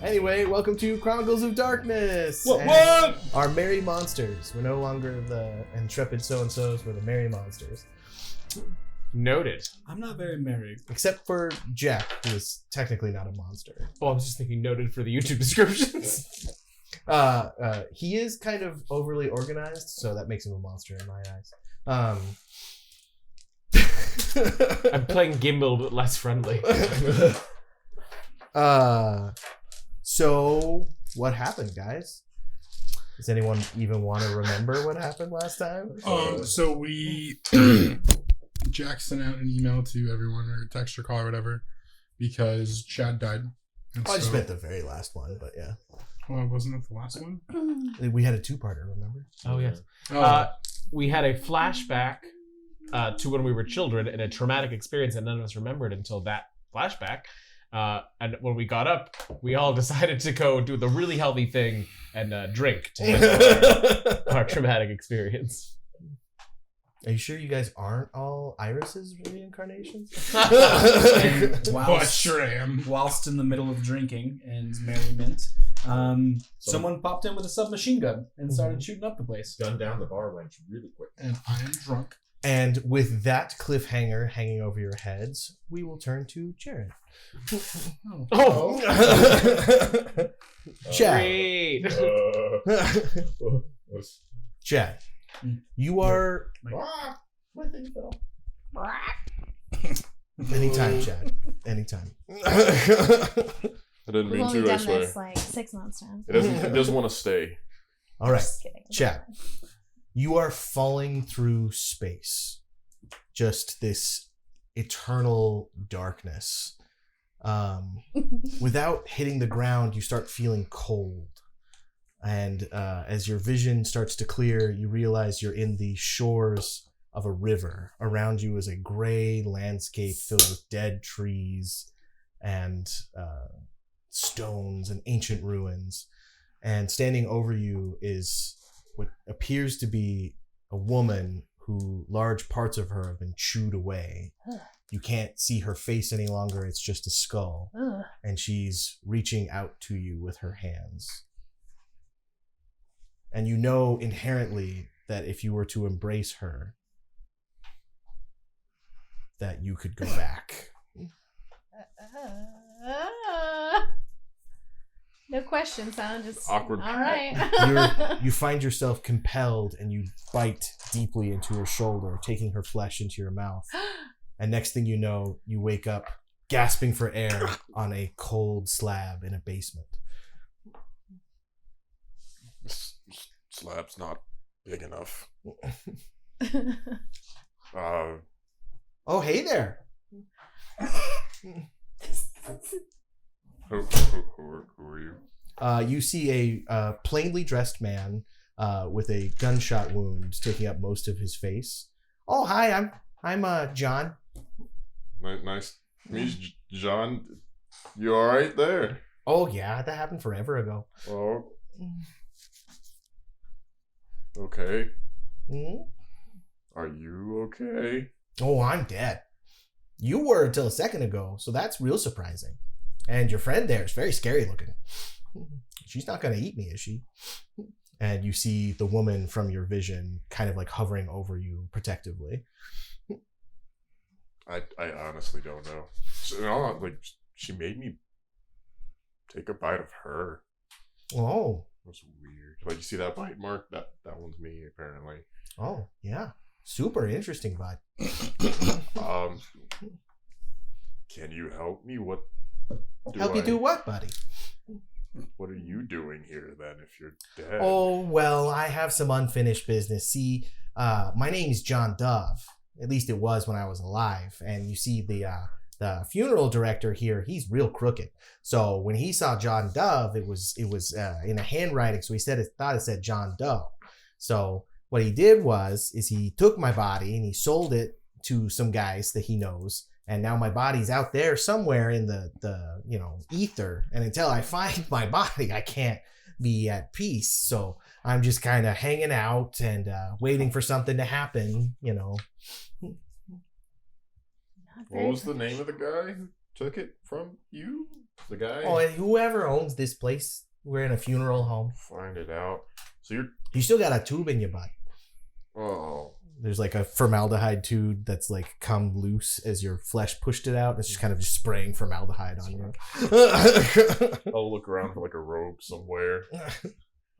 Anyway, welcome to Chronicles of Darkness. What? Our merry monsters. We're no longer the intrepid so-and-sos. We're the merry monsters. Noted. I'm not very merry. Except for Jack, who is technically not a monster. Well, I was just thinking noted for the YouTube descriptions. He is kind of overly organized, so that makes him a monster in my eyes. I'm playing Gimbal, but less friendly. So what happened, guys? Does anyone even want to remember what happened last time? So we Jack sent out an email to everyone or text or call or whatever because Chad died. And I just meant the very last one, but yeah. Well, wasn't that the last one? We had a two-parter, remember? Oh, yes. Oh, We had a flashback to when we were children and a traumatic experience that none of us remembered until that flashback. And when we got up, we all decided to go do the really healthy thing and drink to handle our traumatic experience. Are you sure you guys aren't all Iris's reincarnations? And I sure am. whilst in the middle of drinking and merriment, someone popped in with a submachine gun and started shooting up the place. Gun down the bar went really quick. And I am drunk. And with that cliffhanger hanging over your heads, we will turn to Jared. Oh! Chad. Great! Chad, you are... My thing fell. Anytime, Chad. Anytime. I didn't We've mean only to, I done swear. this like 6 months now. It doesn't want to stay. All right, Just kidding. Chad. You are falling through space. Just this eternal darkness. Without hitting the ground, you start feeling cold. And as your vision starts to clear, you realize you're in the shores of a river. Around you is a gray landscape filled with dead trees and stones and ancient ruins. And standing over you is what appears to be a woman who large parts of her have been chewed away. You can't see her face any longer. It's just a skull. Ugh. And she's reaching out to you with her hands. And you know inherently that if you were to embrace her, that you could go back. No questions, huh? Just Awkward. All right. You find yourself compelled and you bite deeply into her shoulder, taking her flesh into your mouth. And next thing you know, you wake up gasping for air on a cold slab in a basement. This slab's not big enough. Oh, hey there. Who are you? You see a plainly dressed man with a gunshot wound taking up most of his face. Oh, hi, I'm John. Nice to meet you, John. You all right there? Oh yeah, that happened forever ago. Oh. Okay. Hmm? Are you okay? Oh, I'm dead. You were until a second ago, so that's real surprising. And your friend there is very scary looking. She's not gonna eat me, is she? And you see the woman from your vision kind of like hovering over you protectively. I honestly don't know. So, like, she made me take a bite of her. Oh. It was weird. Like, you see that bite mark? That one's me, apparently. Oh, yeah. Super interesting vibe. Can you help me? What Help you do what, buddy? What are you doing here then if you're dead? Oh, well, I have some unfinished business. See, my name is John Dove. At least it was when I was alive. And you see the funeral director here, he's real crooked. So when he saw John Dove, it was in a handwriting. So he thought it said John Doe. So what he did is he took my body and he sold it to some guys that he knows. And now my body's out there somewhere in the ether. And until I find my body, I can't be at peace. So I'm just kind of hanging out and waiting for something to happen, What was the name of the guy who took it from you? The guy? Oh, and whoever owns this place, we're in a funeral home. Find it out. So you're... You still got a tube in your butt. Oh. There's like a formaldehyde tube that's like come loose as your flesh pushed it out. It's just kind of just spraying formaldehyde on you. I'll look around for like a robe somewhere.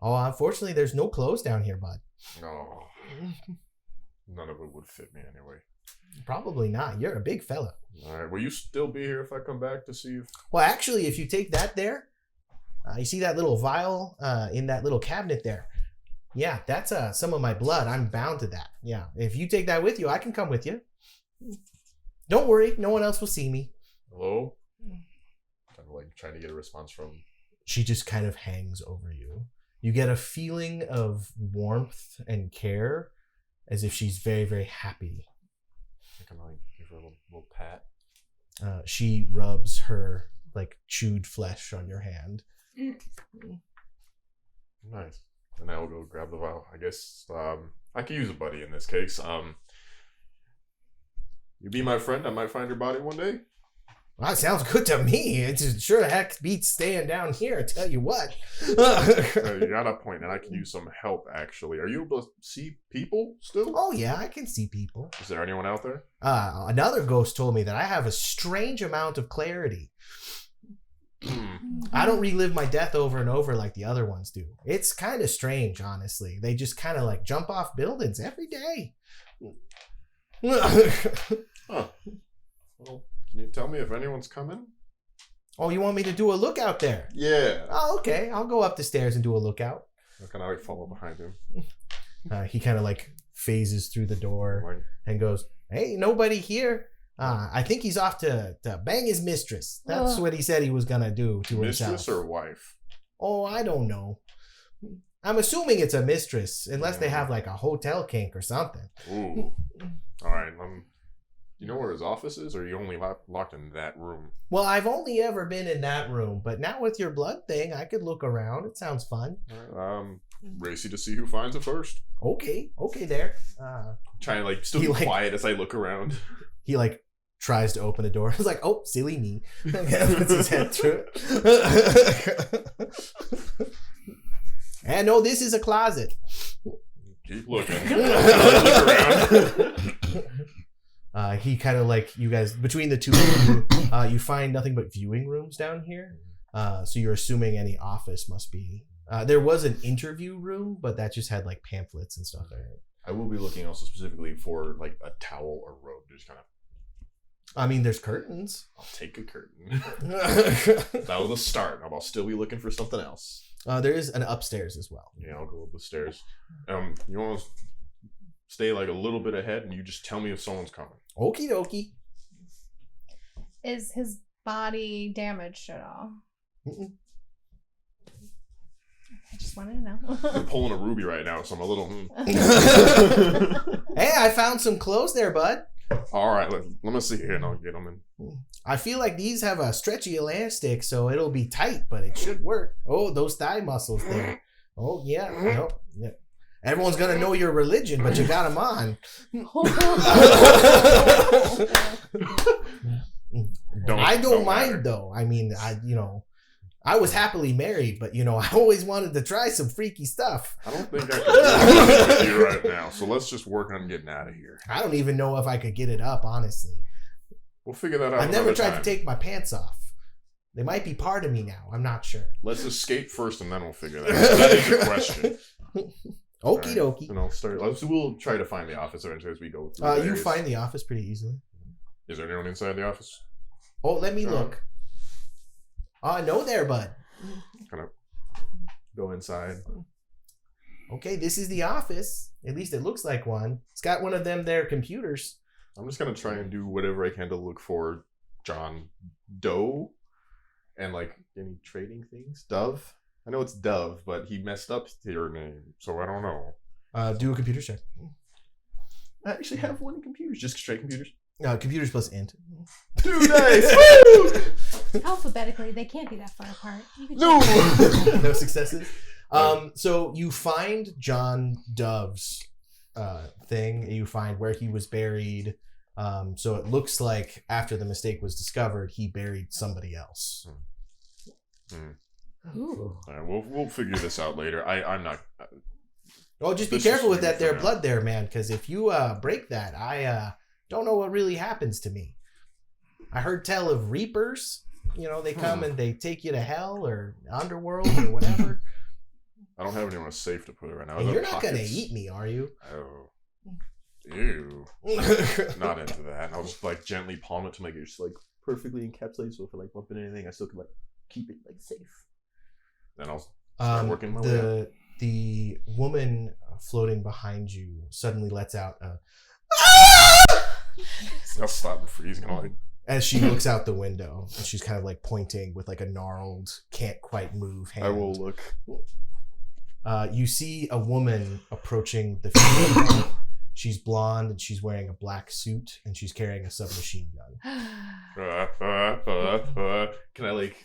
Oh, unfortunately, there's no clothes down here, bud. No. None of it would fit me anyway. Probably not. You're a big fella. All right. Will you still be here if I come back to see if... Well, actually, if you take that there, you see that little vial in that little cabinet there? Yeah, that's some of my blood. I'm bound to that. Yeah, if you take that with you, I can come with you. Don't worry, no one else will see me. Hello? I'm like trying to get a response from... She just kind of hangs over you. You get a feeling of warmth and care, as if she's very, very happy. I can like give her a little pat. She rubs her like chewed flesh on your hand. Nice. And I will go grab the vial. I guess I could use a buddy in this case. You be my friend. I might find your body one day. Well, that sounds good to me. It's sure the heck beats staying down here, I tell you what. You got a point, and I can use some help, actually. Are you able to see people still? Oh, yeah, I can see people. Is there anyone out there? Another ghost told me that I have a strange amount of clarity. I don't relive my death over and over like the other ones do. It's kind of strange, honestly. They just kind of like jump off buildings every day. Huh. Well, can you tell me if anyone's coming? Oh, you want me to do a lookout there? Yeah. Oh, okay. I'll go up the stairs and do a lookout. I kind of like follow behind him. He kind of like phases through the door Like, and goes, "Hey, nobody here. I think he's off to bang his mistress. That's what he said he was gonna do to himself." mistress or wife? Oh, I don't know. I'm assuming it's a mistress, unless they have like a hotel kink or something. Ooh. All right. You know where his office is, or are you only locked in that room? Well, I've only ever been in that room, but now with your blood thing, I could look around. It sounds fun. All right, racy to see who finds it first. Okay there. Trying to like still He, be like- quiet as I look around. He like tries to open a door. He's like, "Oh, silly me." Puts his head through it. And no, this is a closet. Keep looking. Look around. He kind of like, you guys, between the two of you, you find nothing but viewing rooms down here. So you're assuming any office must be. There was an interview room, but that just had like pamphlets and stuff in it. I will be looking also specifically for like a towel or robe to just kind of. I mean, there's curtains. I'll take a curtain. That was a start. I'll still be looking for something else. There is an upstairs as well. Yeah, I'll go up the stairs. You want to stay like a little bit ahead, and you just tell me if someone's coming. Okie dokie. Is his body damaged at all? Mm-mm. I just wanted to know. I'm pulling a ruby right now, so I'm a little. Hey, I found some clothes there, bud. All right, let me see here, and I'll get them in. I feel like these have a stretchy elastic, so it'll be tight, but it should work. Oh, those thigh muscles there. Oh, yeah. No, yeah. Everyone's going to know your religion, but you got them on. I don't mind, matter. though. I mean, I was happily married, but, I always wanted to try some freaky stuff. I don't think I can do that with you right now, so let's just work on getting out of here. I don't even know if I could get it up, honestly. We'll figure that out. I've never another tried time. to take my pants off. They might be part of me now. I'm not sure. Let's escape first, and then we'll figure that out. That is the question. Okie dokie. And we'll try to find the office eventually as we go through. You areas. find the office pretty easily. Is there anyone inside the office? Oh, let me look. No there, bud. Kind of go inside. Okay, this is the office. At least it looks like one. It's got one of them there computers. I'm just gonna try and do whatever I can to look for John Doe and like any trading things. Dove. I know it's Dove, but he messed up your name, so I don't know. Do a computer check. I actually have one in computers, just straight computers. Computers plus int. 2 dice. Alphabetically, they can't be that far apart. You can No. No successes. So you find John Dove's thing. You find where he was buried. So it looks like after the mistake was discovered, he buried somebody else. Ooh. All right, we'll figure this out later. I'm not. Oh, just be This careful is with that for there now. blood there, man, because if you break that, I don't know what really happens to me. I heard tell of reapers. You know, they come and they take you to hell or underworld or whatever. I don't have anyone safe to put it right now. And The you're not going to pockets- eat me, are you? Oh. Ew. Not into that. I'll just like gently palm it to make it just like perfectly encapsulated. So if I like bump into anything, I still can like keep it like safe. Then I'll start working my way up. The woman floating behind you suddenly lets out a I'll stop and freeze. Gonna like as she looks out the window, and she's kind of like pointing with like a gnarled, can't quite move hand. I will look. You see a woman approaching the funeral home. She's blonde and she's wearing a black suit and she's carrying a submachine gun. Can I like?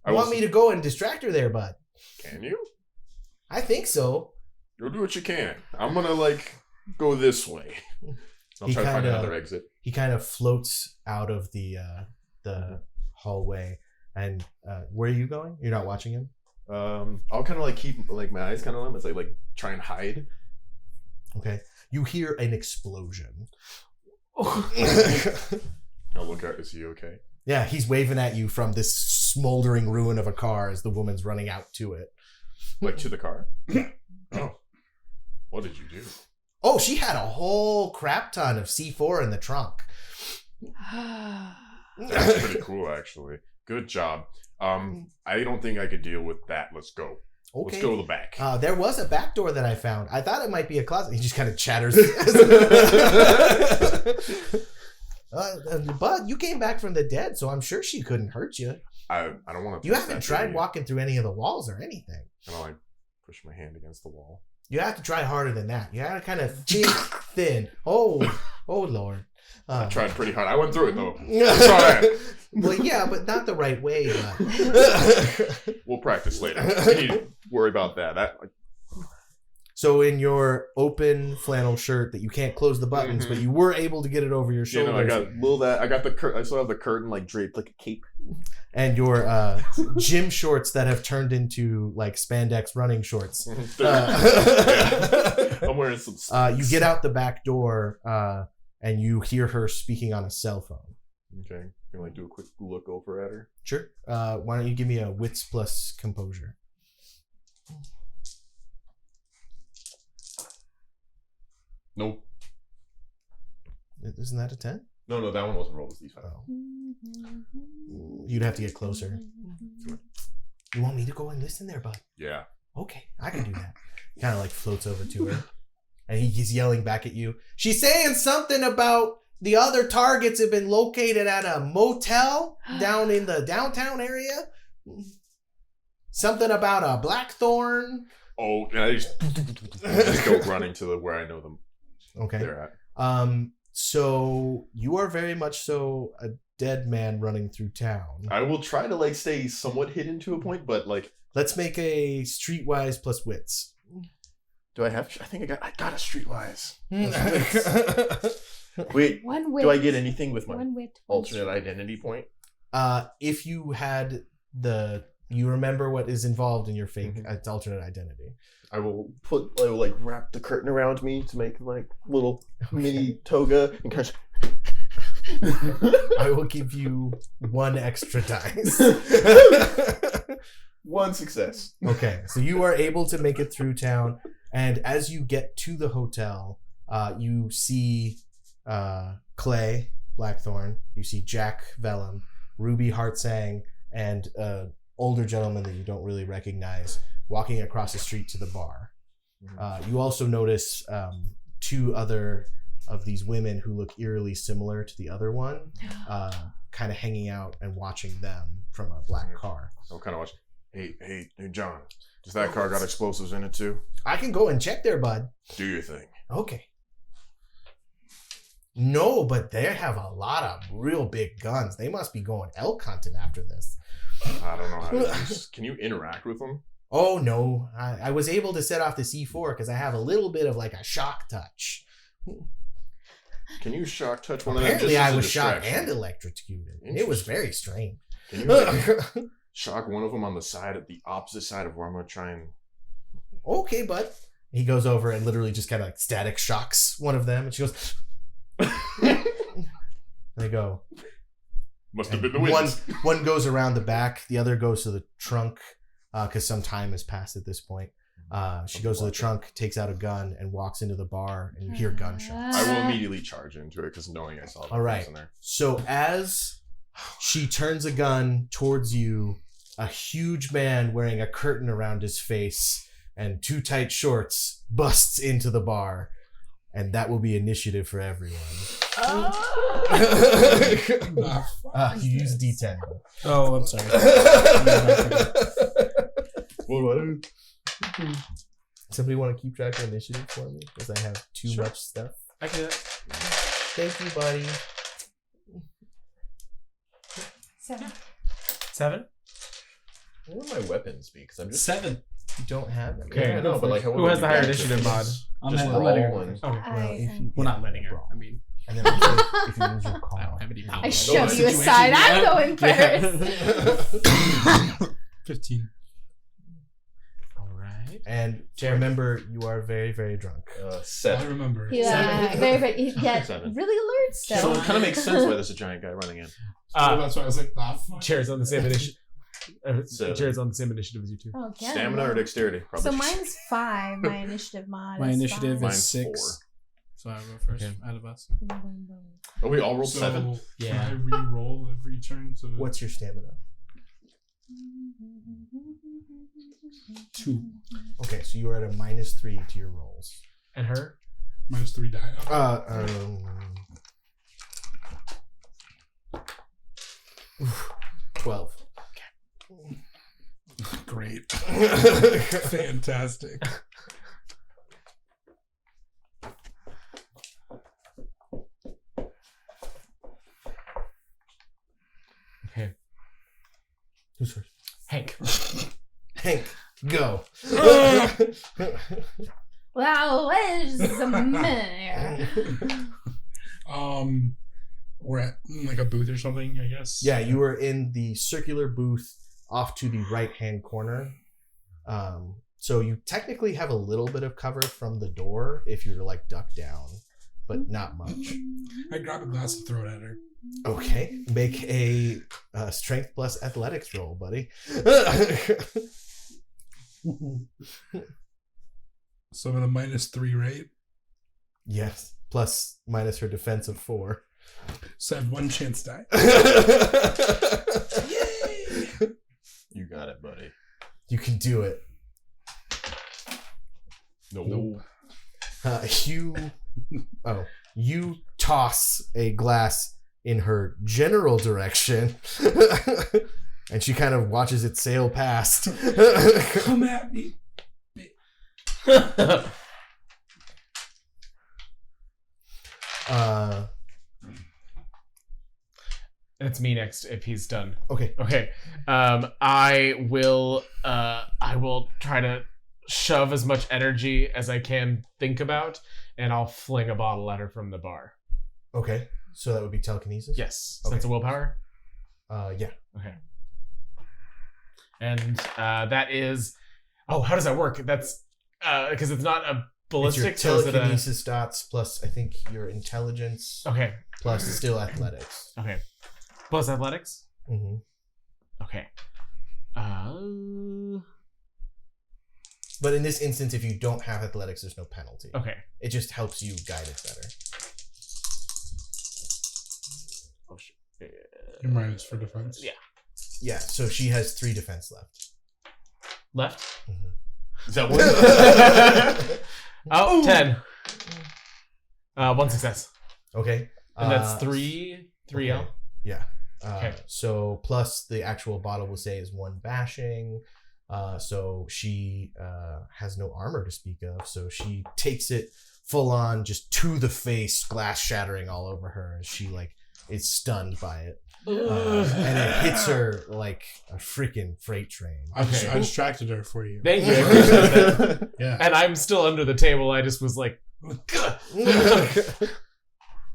You want me to go and distract her there, bud? Can you? I think so. You'll do what you can. I'm gonna like go this way. I'll He try to find kinda- another exit. He kind of floats out of the hallway. And where are you going? You're not watching him? I'll kind of like keep like my eyes kind of on him as I like try and hide. Okay. You hear an explosion. I'll look out. Is he okay? Yeah, he's waving at you from this smoldering ruin of a car as the woman's running out to it. Like to the car? Oh. What did you do? Oh, she had a whole crap ton of C4 in the trunk. That's pretty cool, actually. Good job. I don't think I could deal with that. Let's go. Okay. Let's go to the back. There was a back door that I found. I thought it might be a closet. He just kind of chatters. But you came back from the dead, so I'm sure she couldn't hurt you. I don't want to. You haven't tried walking through any of the walls or anything. And I'll like push my hand against the wall. You have to try harder than that. You have to kind of think thin. Oh Lord. I tried pretty hard. I went through it though. It's all right. Well, yeah, but not the right way. But... We'll practice later. We need to worry about that. So in your open flannel shirt that you can't close the buttons, but you were able to get it over your shoulders. I got the curtain. I still have the curtain like draped like a cape. And your gym shorts that have turned into like spandex running shorts. I'm wearing some. You get out the back door and you hear her speaking on a cell phone. Okay, can I like do a quick look over at her? Sure. Why don't you give me a wits plus composure? Nope. Isn't that a 10? No, that one wasn't rolled. It was these five. Oh. You'd have to get closer. You want me to go and listen there, bud? Yeah. Okay, I can do that. Kind of like floats over to her. And he's yelling back at you. She's saying something about the other targets have been located at a motel down in the downtown area. Something about a blackthorn. Oh, and I just go running to where I know them. Okay. They're at. So you are very much so a dead man running through town. I will try to like stay somewhat hidden to a point, but like. Let's make a streetwise plus wits. Do I have? I think I got a streetwise. Wait, Wait, One wit. do I get anything with my One wit. alternate identity point? if you had you remember what is involved in your fake alternate identity. I will like wrap the curtain around me to make like little mini toga and kind of. I will give you one extra dice. One success. Okay, so you are able to make it through town, and as you get to the hotel, you see Clay Blackthorn, you see Jack Vellum, Ruby Hartsang, and older gentleman that you don't really recognize walking across the street to the bar. You also notice two other of these women who look eerily similar to the other one, kind of hanging out and watching them from a black car. I'll kind of watch. Hey, John. Does that car got explosives in it too? I can go and check there, bud. Do your thing. Okay. No, but they have a lot of real big guns. They must be going elk hunting after this. I don't know how to use. Can you interact with them? Oh, no. I was able to set off the C4 because I have a little bit of like a shock touch. Can you shock touch one of them? Apparently, just I as a was shot distraction? and electrocuted. It was very strange. Can you like, shock one of them on the side, at the opposite side of where I'm gonna try and? Okay, bud. He goes over and literally just kind of like static shocks one of them, and she goes. They go. Must have And been the wind. one goes around the back, the other goes to the trunk, because some time has passed at this point. She goes to the trunk, takes out a gun, and walks into the bar, and you hear gunshots. I will immediately charge into it because knowing I saw that All right. in there. So as she turns a gun towards you, a huge man wearing a curtain around his face and too tight shorts busts into the bar, and that will be initiative for everyone. You use D10. Oh, I'm sorry. Somebody want to keep track of initiative for me? Because I have too Sure. much stuff. I can do that. Thank you, buddy. 7. 7. What would my weapons be? Because I'm just 7. You don't have it. Okay. Yeah, I know, but like, Who has the higher initiative mod? I'm Just letting her roll go and. first. Okay. We're not letting her. I mean, And then also, if you use your I call, don't have any power. I over shove the you situation. aside. I'm Yeah. going first. 15. All right. And remember, you are very, very drunk. I 7. remember. Yeah, very, very. Yeah, 7. really alert still. So it kind of makes sense why there's a giant guy running in. So that's why I was like, ah, fuck. Chair's on the same initiative. 7. Chair's on the same initiative as you two. Oh, yeah. Stamina or dexterity? So Probably. mine's 5. My initiative mod. My is initiative 5. Mine's is 6. 4. So I go first Okay. out of us. Oh, we all rolled So 7. Can Yeah. I re-roll every turn? So What's your stamina? 2. Okay, so you are at a -3 to your rolls. And her? minus 3 die. 12. Great. Fantastic. Okay. Who's first? Hank. Hank, go. Well, where's the mayor? We're at like a booth or something, I guess. Yeah, you were in the circular booth off to the right-hand corner. So you technically have a little bit of cover from the door if you're like ducked down, but not much. I grab a glass and throw it at her. Okay, make a strength plus athletics roll, buddy. So I'm at a -3, right? Yes, plus minus her defense of 4. So I have 1 chance die. You got it, buddy. You can do it. No. You toss a glass in her general direction, and she kind of watches it sail past. Come at me. It's me next if he's done. Okay. Okay. I will try to shove as much energy as I can think about, and I'll fling a bottle at her from the bar. Okay. So that would be telekinesis? Yes. Okay. Sense of willpower? Yeah. Okay. And that is how does that work? That's because it's not a ballistic, It's your so is it a telekinesis dots plus, I think, your intelligence okay. plus still athletics. Okay. Plus athletics? Mm-hmm. Okay. But in this instance, if you don't have athletics, there's no penalty. Okay. It just helps you guide it better. Oh shit. Your minus for defense. Yeah. Yeah, so she has 3 defense left. Left? Is that one? Oh, 10. 1 success. Okay. And that's 3 L. Okay. Yeah. Okay. So plus the actual bottle will say is 1 bashing. So she has no armor to speak of. So she takes it full on, just to the face, glass shattering all over her. And she like is stunned by it. And it hits her like a freaking freight train. I distracted her for you. Thank you. I appreciate that. Yeah. And I'm still under the table. I just was like,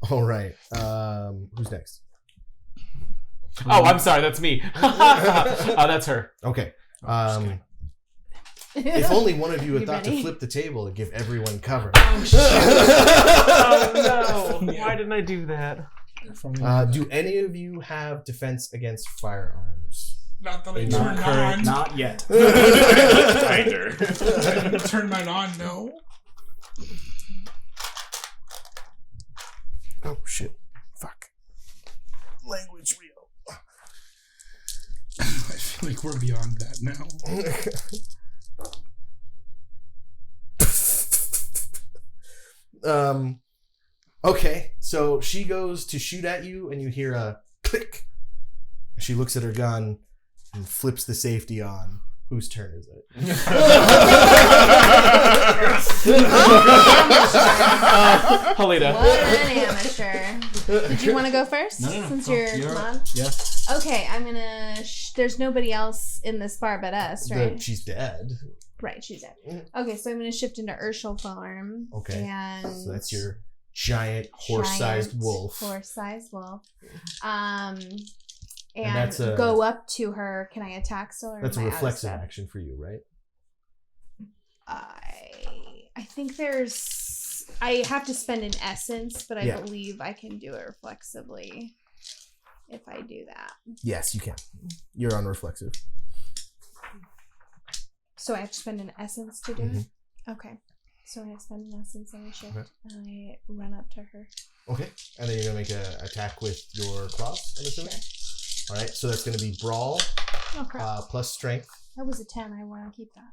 All right. Who's next? Oh, I'm sorry. That's me. That's her. Okay. kidding. If only one of you had You thought ready? to flip the table and give everyone cover. Oh no! Why didn't I do that? Do any of you have defense against firearms? Not that I Not turned Current, on. not yet. Kinder. I didn't turn mine on, no. Oh shit! Fuck. Language Rio. I feel like we're beyond that now. Okay, so she goes to shoot at you, and you hear a click. She looks at her gun and flips the safety on. Whose turn is it? Halita. What an amateur. Did you want to go first? No. Since Go. you're up. on? Yeah. Okay, I'm gonna. There's nobody else in this bar but us, right? She's dead. Right, she's dead. Okay, so I'm gonna shift into Urshel form. Okay. And So that's your giant horse-sized giant wolf. Horse-sized wolf. And that's a- go up to her. Can I attack still? Or That's a am I out of reflexive step? action for you, right? I think there's. I have to spend an essence, but I Yeah. believe I can do it reflexively if I do that. Yes, you can. You're on reflexive. So I have to spend an essence to do Mhm. it? Okay. So I spend an essence on a shift, Okay. and I run up to her. Okay. And then you're going to make an attack with your claws, I'm assuming? All right. So that's going to be brawl Oh, crap. plus strength. That was a 10. I want to keep that.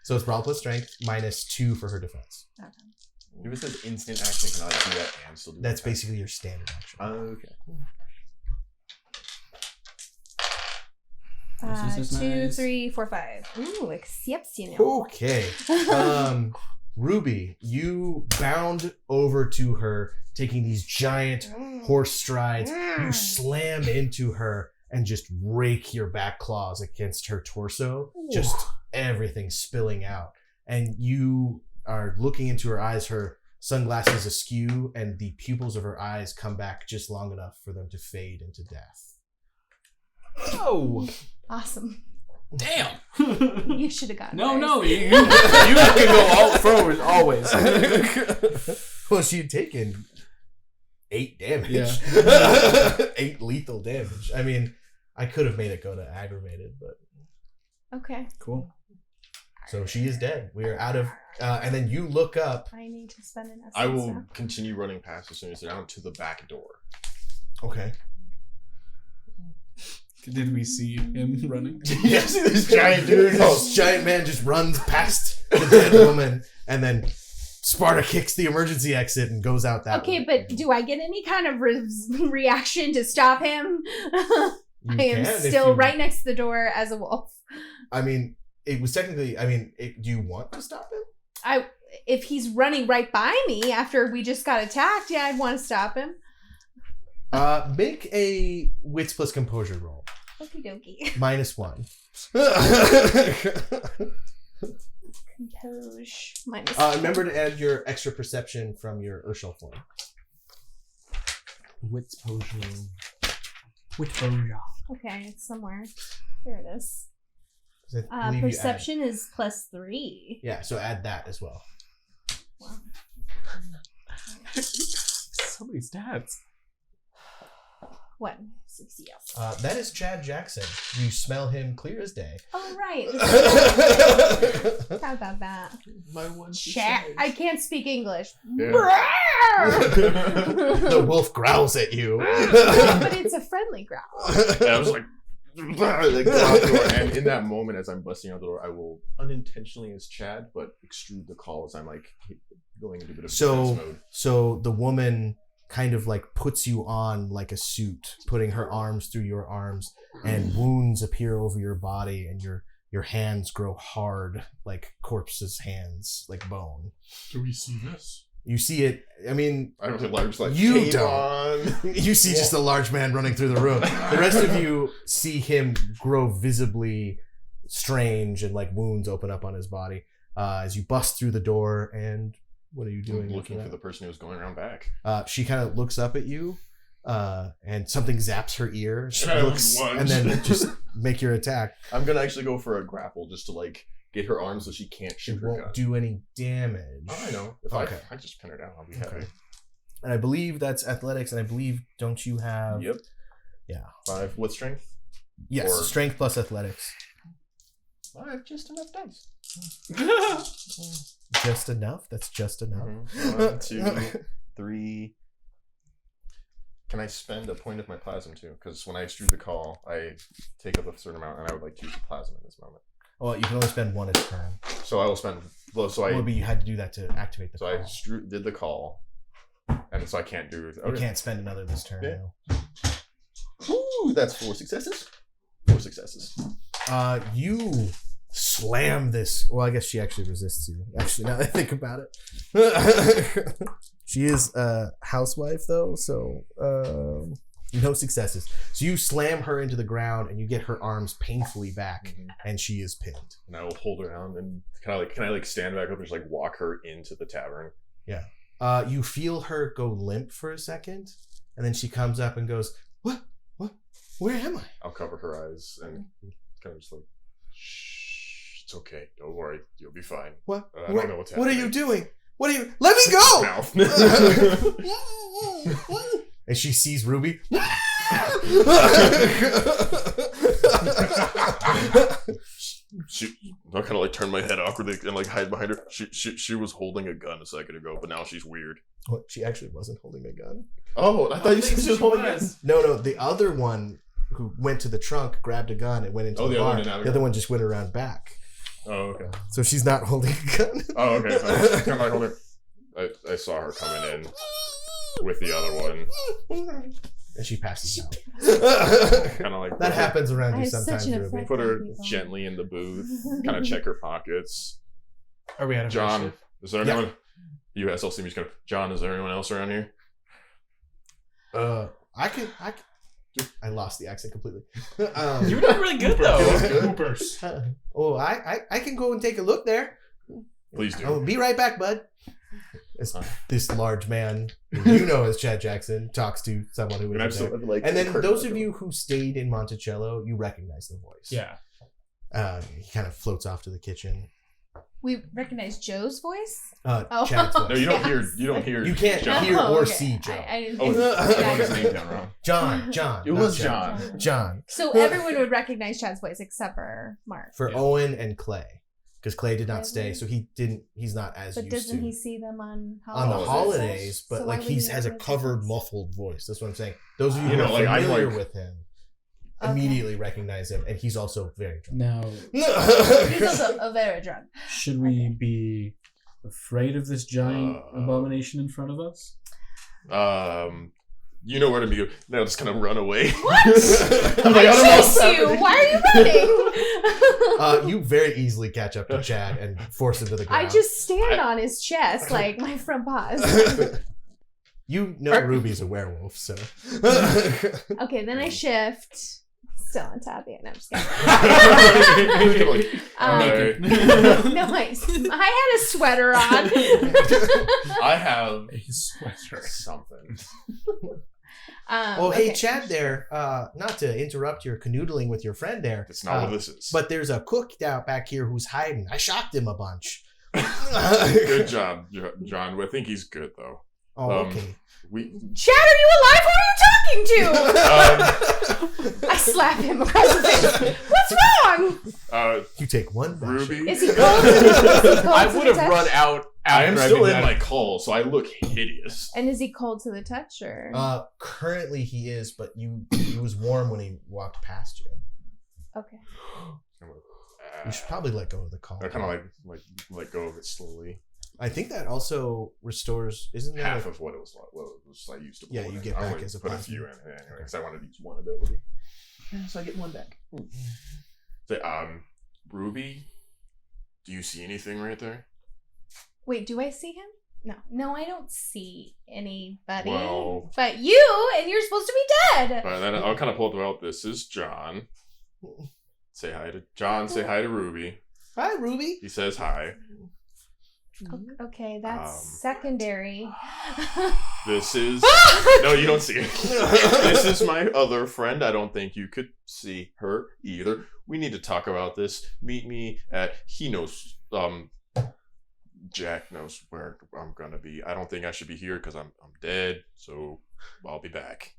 So it's brawl plus strength minus 2 for her defense. Okay. If it says instant action, can I like do that and still do That's attack? basically your standard action. Okay. This is 2, nice. 3, 4, 5. Ooh, exceptional. Okay. Ruby, you bound over to her, taking these giant horse strides. You slam into her and just rake your back claws against her torso, just everything spilling out. And you are looking into her eyes, her sunglasses askew, and the pupils of her eyes come back just long enough for them to fade into death. Oh. Awesome. Damn. You should have gotten No, first. you can go all forward always. Well, she'd taken 8 damage. Yeah. 8 lethal damage. I mean, I could have made it go to aggravated, but Okay. Cool. so she is dead. We are out of. And then you look up. I need to spend an essence. I will now. continue running past as soon as they're down to the back door. Okay. Did we see him running? Yes, this giant dude. Oh, this giant man just runs past the dead woman, and then Sparta kicks the emergency exit and goes out that way. Okay, but do I get any kind of reaction to stop him? You I am can if still you- right next to the door as a wolf. I mean, it was technically. I mean, do you want to stop him? If he's running right by me after we just got attacked, yeah, I'd want to stop him. Make a wits plus composure roll. Okie dokie. -1. Compose. Minus. Remember to add your extra perception from your Urshel form. Wits potion. Wit potion. Okay, it's somewhere. There it is. 'Cause I believe you add- Perception is +3. Yeah, so add that as well. Wow. So many stats. 160. Yes. That is Chad Jackson. You smell him clear as day. Oh right. How about that? My one. Chat. I can't speak English. Yeah. The wolf growls at you. But it's a friendly growl. And I was like, like go out the door. And in that moment, as I'm busting out the door, I will unintentionally, as Chad, but extrude the call as I'm like going into a bit of defense mode. So the woman kind of like puts you on like a suit, putting her arms through your arms, and wounds appear over your body, and your hands grow hard like corpses' hands, like bone. Do we see this? You see it. I mean, I don't think Larry's like, You "Game don't." on." you see just a large man running through the room. The rest of you see him grow visibly strange, and like wounds open up on his body as you bust through the door, and What are you doing? Looking after for the person who was going around back. that? She kind of looks up at you, and something zaps her ear. She I looks, lunge. and then just make your attack. I'm gonna actually go for a grapple just to like get her arm so she can't It shoot her won't gun. do any damage. Oh, I know. If Okay. I just pin her down, I'll be Okay. happy. And I believe that's athletics, and I believe, don't you have... Yep. Yeah. 5 with strength. Yes, Or- strength plus athletics. I have just enough dice. Just enough? That's just enough. Mhm. 1, 2, 3. Can I spend a point of my plasm too? Because when I extrude the call, I take up a certain amount, and I would like to use the plasma in this moment. Well, you can only spend one at a time. So I will spend. Well, so I Well, but you had to do that to activate the so call. I did the call, and so I can't do. You can't spend another this turn. Yeah. No. Ooh, that's 4 successes. 4 successes. You slam this. Well, I guess she actually resists you. Actually, now that I think about it, she is a housewife though, so no successes. So you slam her into the ground, and you get her arms painfully back, and she is pinned. And I will hold her down and can I stand back up and just like walk her into the tavern? You feel her go limp for a second, and then she comes up and goes, "What? Where am I?" I'll cover her eyes and kind of just like, shh, it's okay. Don't worry. You'll be fine. What? I don't know what's What are happening. you doing? What are you? Let me go! Mouth. And she sees Ruby. I kind of like turn my head awkwardly and like hide behind her. She was holding a gun a second ago, but now she's weird. Well, she actually wasn't holding a gun. Oh, I thought you said she was holding a gun. No, the other one who went to the trunk, grabbed a gun, and went into Oh, the the other bar. one didn't have a The other gun. one just went around back. Oh, okay. So she's not holding a gun. Oh, okay. So kind of like holding. I saw her coming in with the other one. And she passes out. Kind of like That happens around I you have such sometimes, an Ruby. effect. Put her People. gently in the booth. Kind of check her pockets. Are we out of John, initiative? is there Yeah. anyone? You SLC me just kind of. John, is there anyone else around here? I lost the accent completely. You were doing really good though. Hoopers. I can go and take a look there. Please do. I'll be right back, bud. This large man, who you know as Chad Jackson, talks to someone who And I'm was there. still, like, And then curtain those of open. you who stayed in Monticello, you recognize the voice. Yeah. He kind of floats off to the kitchen. We recognize Joe's voice. Chad's voice. No, you don't hear. Yes. You don't hear. You can't John. hear or okay. see Joe. I didn't Oh, think- I wrote his name down wrong. John. It not was Chad. John. John. So everyone would recognize Chad's voice except for Mark. For Yeah. Owen and Clay. Because Clay did not Really? stay, so he's not as But used doesn't to. he see them on On the holidays? holidays, but So like why would he he has a recognize covered, his voice? muffled voice. That's what I'm saying. Those of you, You who know, are like, I'm familiar like- with him Okay. immediately recognize him, and he's also very drunk. Now, He's also a very drunk. should we be afraid of this giant Uh, abomination in front of us? You know where to be. Now just kind of run away. What? I'm like, I don't know what's I chased you. happening. Why are you running? You very easily catch up to Chad and force him to the ground. I just stand on his chest like my front paws. You know Ruby's a werewolf, so. Okay, then I shift. Still on top of it. No, I'm just kidding. Like, Naked. No, I had a sweater on. I have A sweater. something. Oh, hey, okay. Chad there. Not to interrupt your canoodling with your friend there. That's not what this is. But there's a cook out back here who's hiding. I shocked him a bunch. Good job, John. I think he's good though. Oh, okay. We Chad, are you alive? Who are you talking to? I slap him across the face. What's wrong? You take one back. Ruby. Is he cold? Is he cold I to would the have touch? run out. I am after still did in that. my call, so I look hideous. And is he cold to the touch or? Currently he is, but he was warm when he walked past you. Okay. You should probably let go of the call. I kind of like let go of it slowly. I think that also restores. Isn't that Half like, of what it was I used to. Yeah, pull you in. get I back only as a put a plasma. few in anyway because I wanted to use one ability. So I get one back. So, Ruby, do you see anything right there? Wait, do I see him? No, I don't see anybody. Well- but you, and you're supposed to be dead. But then I'll kind of pull it out. This is John. Say hi to John. Say hi to Ruby. Hi, Ruby. He says hi. Okay, that's Um, secondary. This is no, you don't see it. This is my other friend. I don't think you could see her either. We need to talk about this. Meet me at he knows. Jack knows where I'm gonna be. I don't think I should be here because I'm dead. So I'll be back.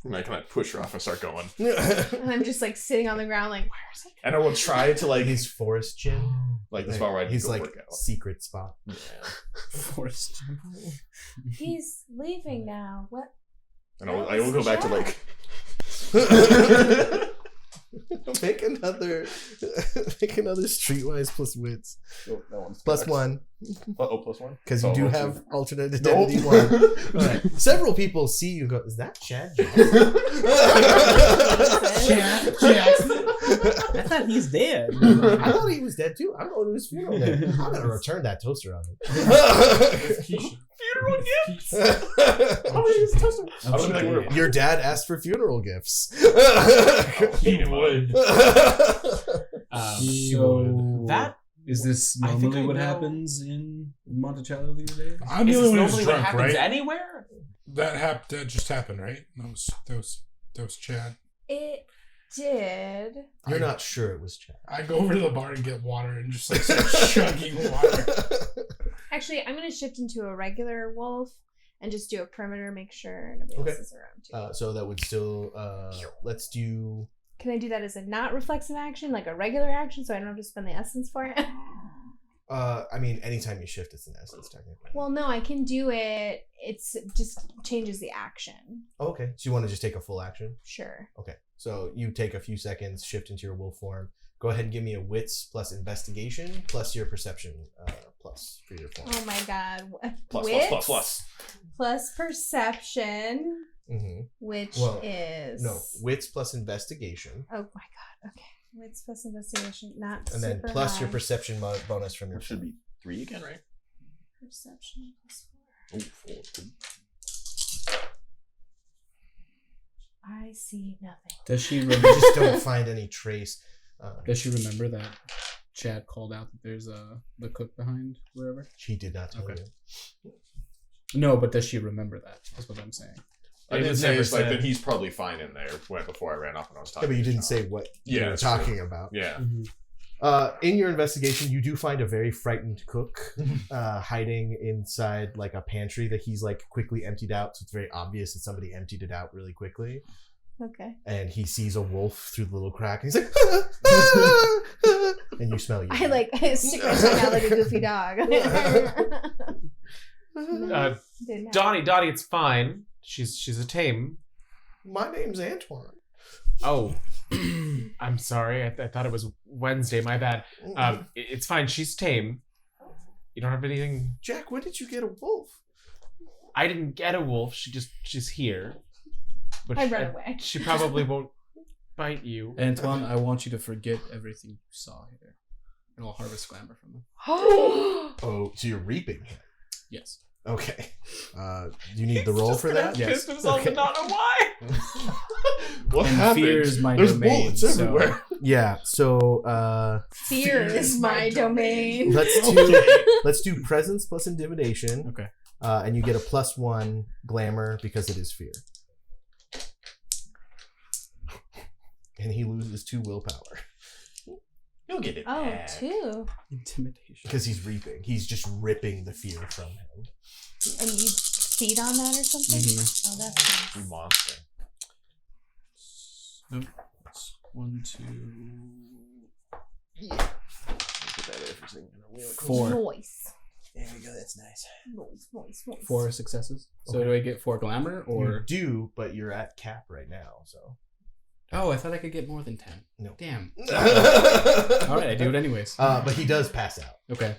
And I kind of push her off and start going. And I'm just like sitting on the ground, like, where is he? And I will try to like his forest gym. the spot where I His go like work out. secret spot. Yeah. Forced. He's leaving now. What? And I will go back to like. Make another streetwise plus wits. Oh, that one's Plus correct. 1. Oh, plus 1. Because you Oh, do one, have two. alternate Nope. identity 1. Alright. Several people see you and go, is that Chad Jackson. I thought he's dead. I thought he was dead too. I'm going to his funeral day. I'm gonna return that toaster oven. Funeral gifts. I don't think we're- Your dad asked for funeral gifts. He would. So that is this I think normally I what know. happens in Monticello these days? I'm the is only one this who's normally what drunk, happens right? anywhere? That just happened, right? That was Chad. It did. You're not sure it was Chad. I go over to the bar and get water and just like start chugging water. Actually, I'm going to shift into a regular wolf and just do a perimeter, make sure nobody Okay. else is around too. So that would still let's do. Can I do that as a not reflexive action, like a regular action, so I don't have to spend the essence for it? I mean, anytime you shift, it's an essence technically. Well, no, I can do it. It's just changes the action. Okay, so you want to just take a full action? Sure. Okay, so you take a few seconds, shift into your wolf form. Go ahead and give me a wits plus investigation plus your perception plus for your form. Oh my god. Plus, Wits plus, plus, plus. plus perception, Mm-hmm. which Well, is No, wits plus investigation, Oh my god. Okay. Wits plus investigation, not and then super plus your high. perception bonus from your It should be 3 again, right? Perception plus 4. Oh, 4. I see nothing. Does she You remember? just don't find any trace. Does she remember that Chad called out that there's the cook behind wherever? He did not tell Okay. you. No, but does she remember that? That's what I'm saying. I It did was say never it's like said. that he's probably fine in there before I ran off when I was Yeah, talking. but you to didn't John. say what Yeah, you were that's talking about. Yeah. In your investigation, you do find a very frightened cook hiding inside like a pantry that he's like quickly emptied out. So it's very obvious that somebody emptied it out really quickly. Okay. And he sees a wolf through the little crack. And he's like, and you smell you. I like stick my tongue out like a goofy dog. Didn't happen. Donnie, it's fine. She's a tame. My name's Antoine. Oh, I'm sorry. I thought it was Wednesday. My bad. It's fine. She's tame. You don't have anything. Jack, when did you get a wolf? I didn't get a wolf. She's here. But I run away. She probably won't bite you. Antoine, I want you to forget everything you saw here. And I'll harvest glamour from them. Oh, so you're reaping him. Yes. Okay. You need the roll for that? Yes. Pissed himself Okay. and not know why. What And happened? fear is my There's domain, bullets so- everywhere. Yeah. So Fear is my domain. let's do presence plus intimidation. Okay. And you get a +1 glamour because it is fear. And he loses 2 willpower You'll get it Oh, back. 2. Intimidation. because he's reaping. He's just ripping the fear from him. And you feed on that or something? Mhm. Oh, that's You nice. monster. Nope. 1, 2, Look at that everything. 4. Noise. There we go. That's nice. Noise. 4 successes. So Okay. do I get 4 glamour You or? do, but you're at cap right now, so. Oh, I thought I could get more than 10. No. Damn. All right, I do it anyways. But he does pass out Okay.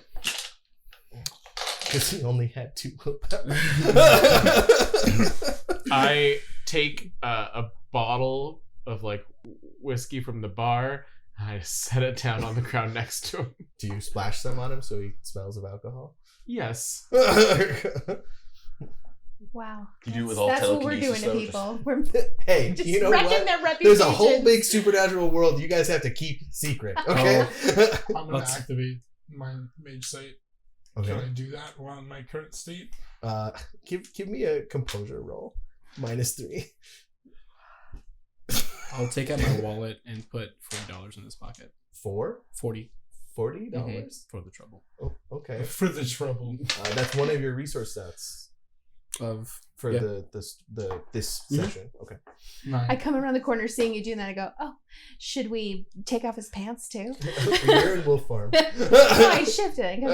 because he only had 2 willpower. I take a bottle of like whiskey from the bar. And I set it down on the ground next to him. Do you splash some on him so he smells of alcohol? Yes. Wow. You do it with all That's what we're doing telekinesis, to though, people. We're Hey, just you know wrecking what? their reputation. There's a whole big supernatural world you guys have to keep secret, okay? I'm gonna activate my mage sight. Okay. Can I do that while in my current state? Give me a composure roll. -3. I'll take out my wallet and put $40 in this pocket. 40 $40 dollars for the trouble Oh, okay. For the trouble. That's one of your resource sets of for Yeah. this Mhm. session. Okay. Nine. I come around the corner seeing you doing that. I go, oh, should we take off his pants too? You're in Wolf Farm. Oh, I shifted.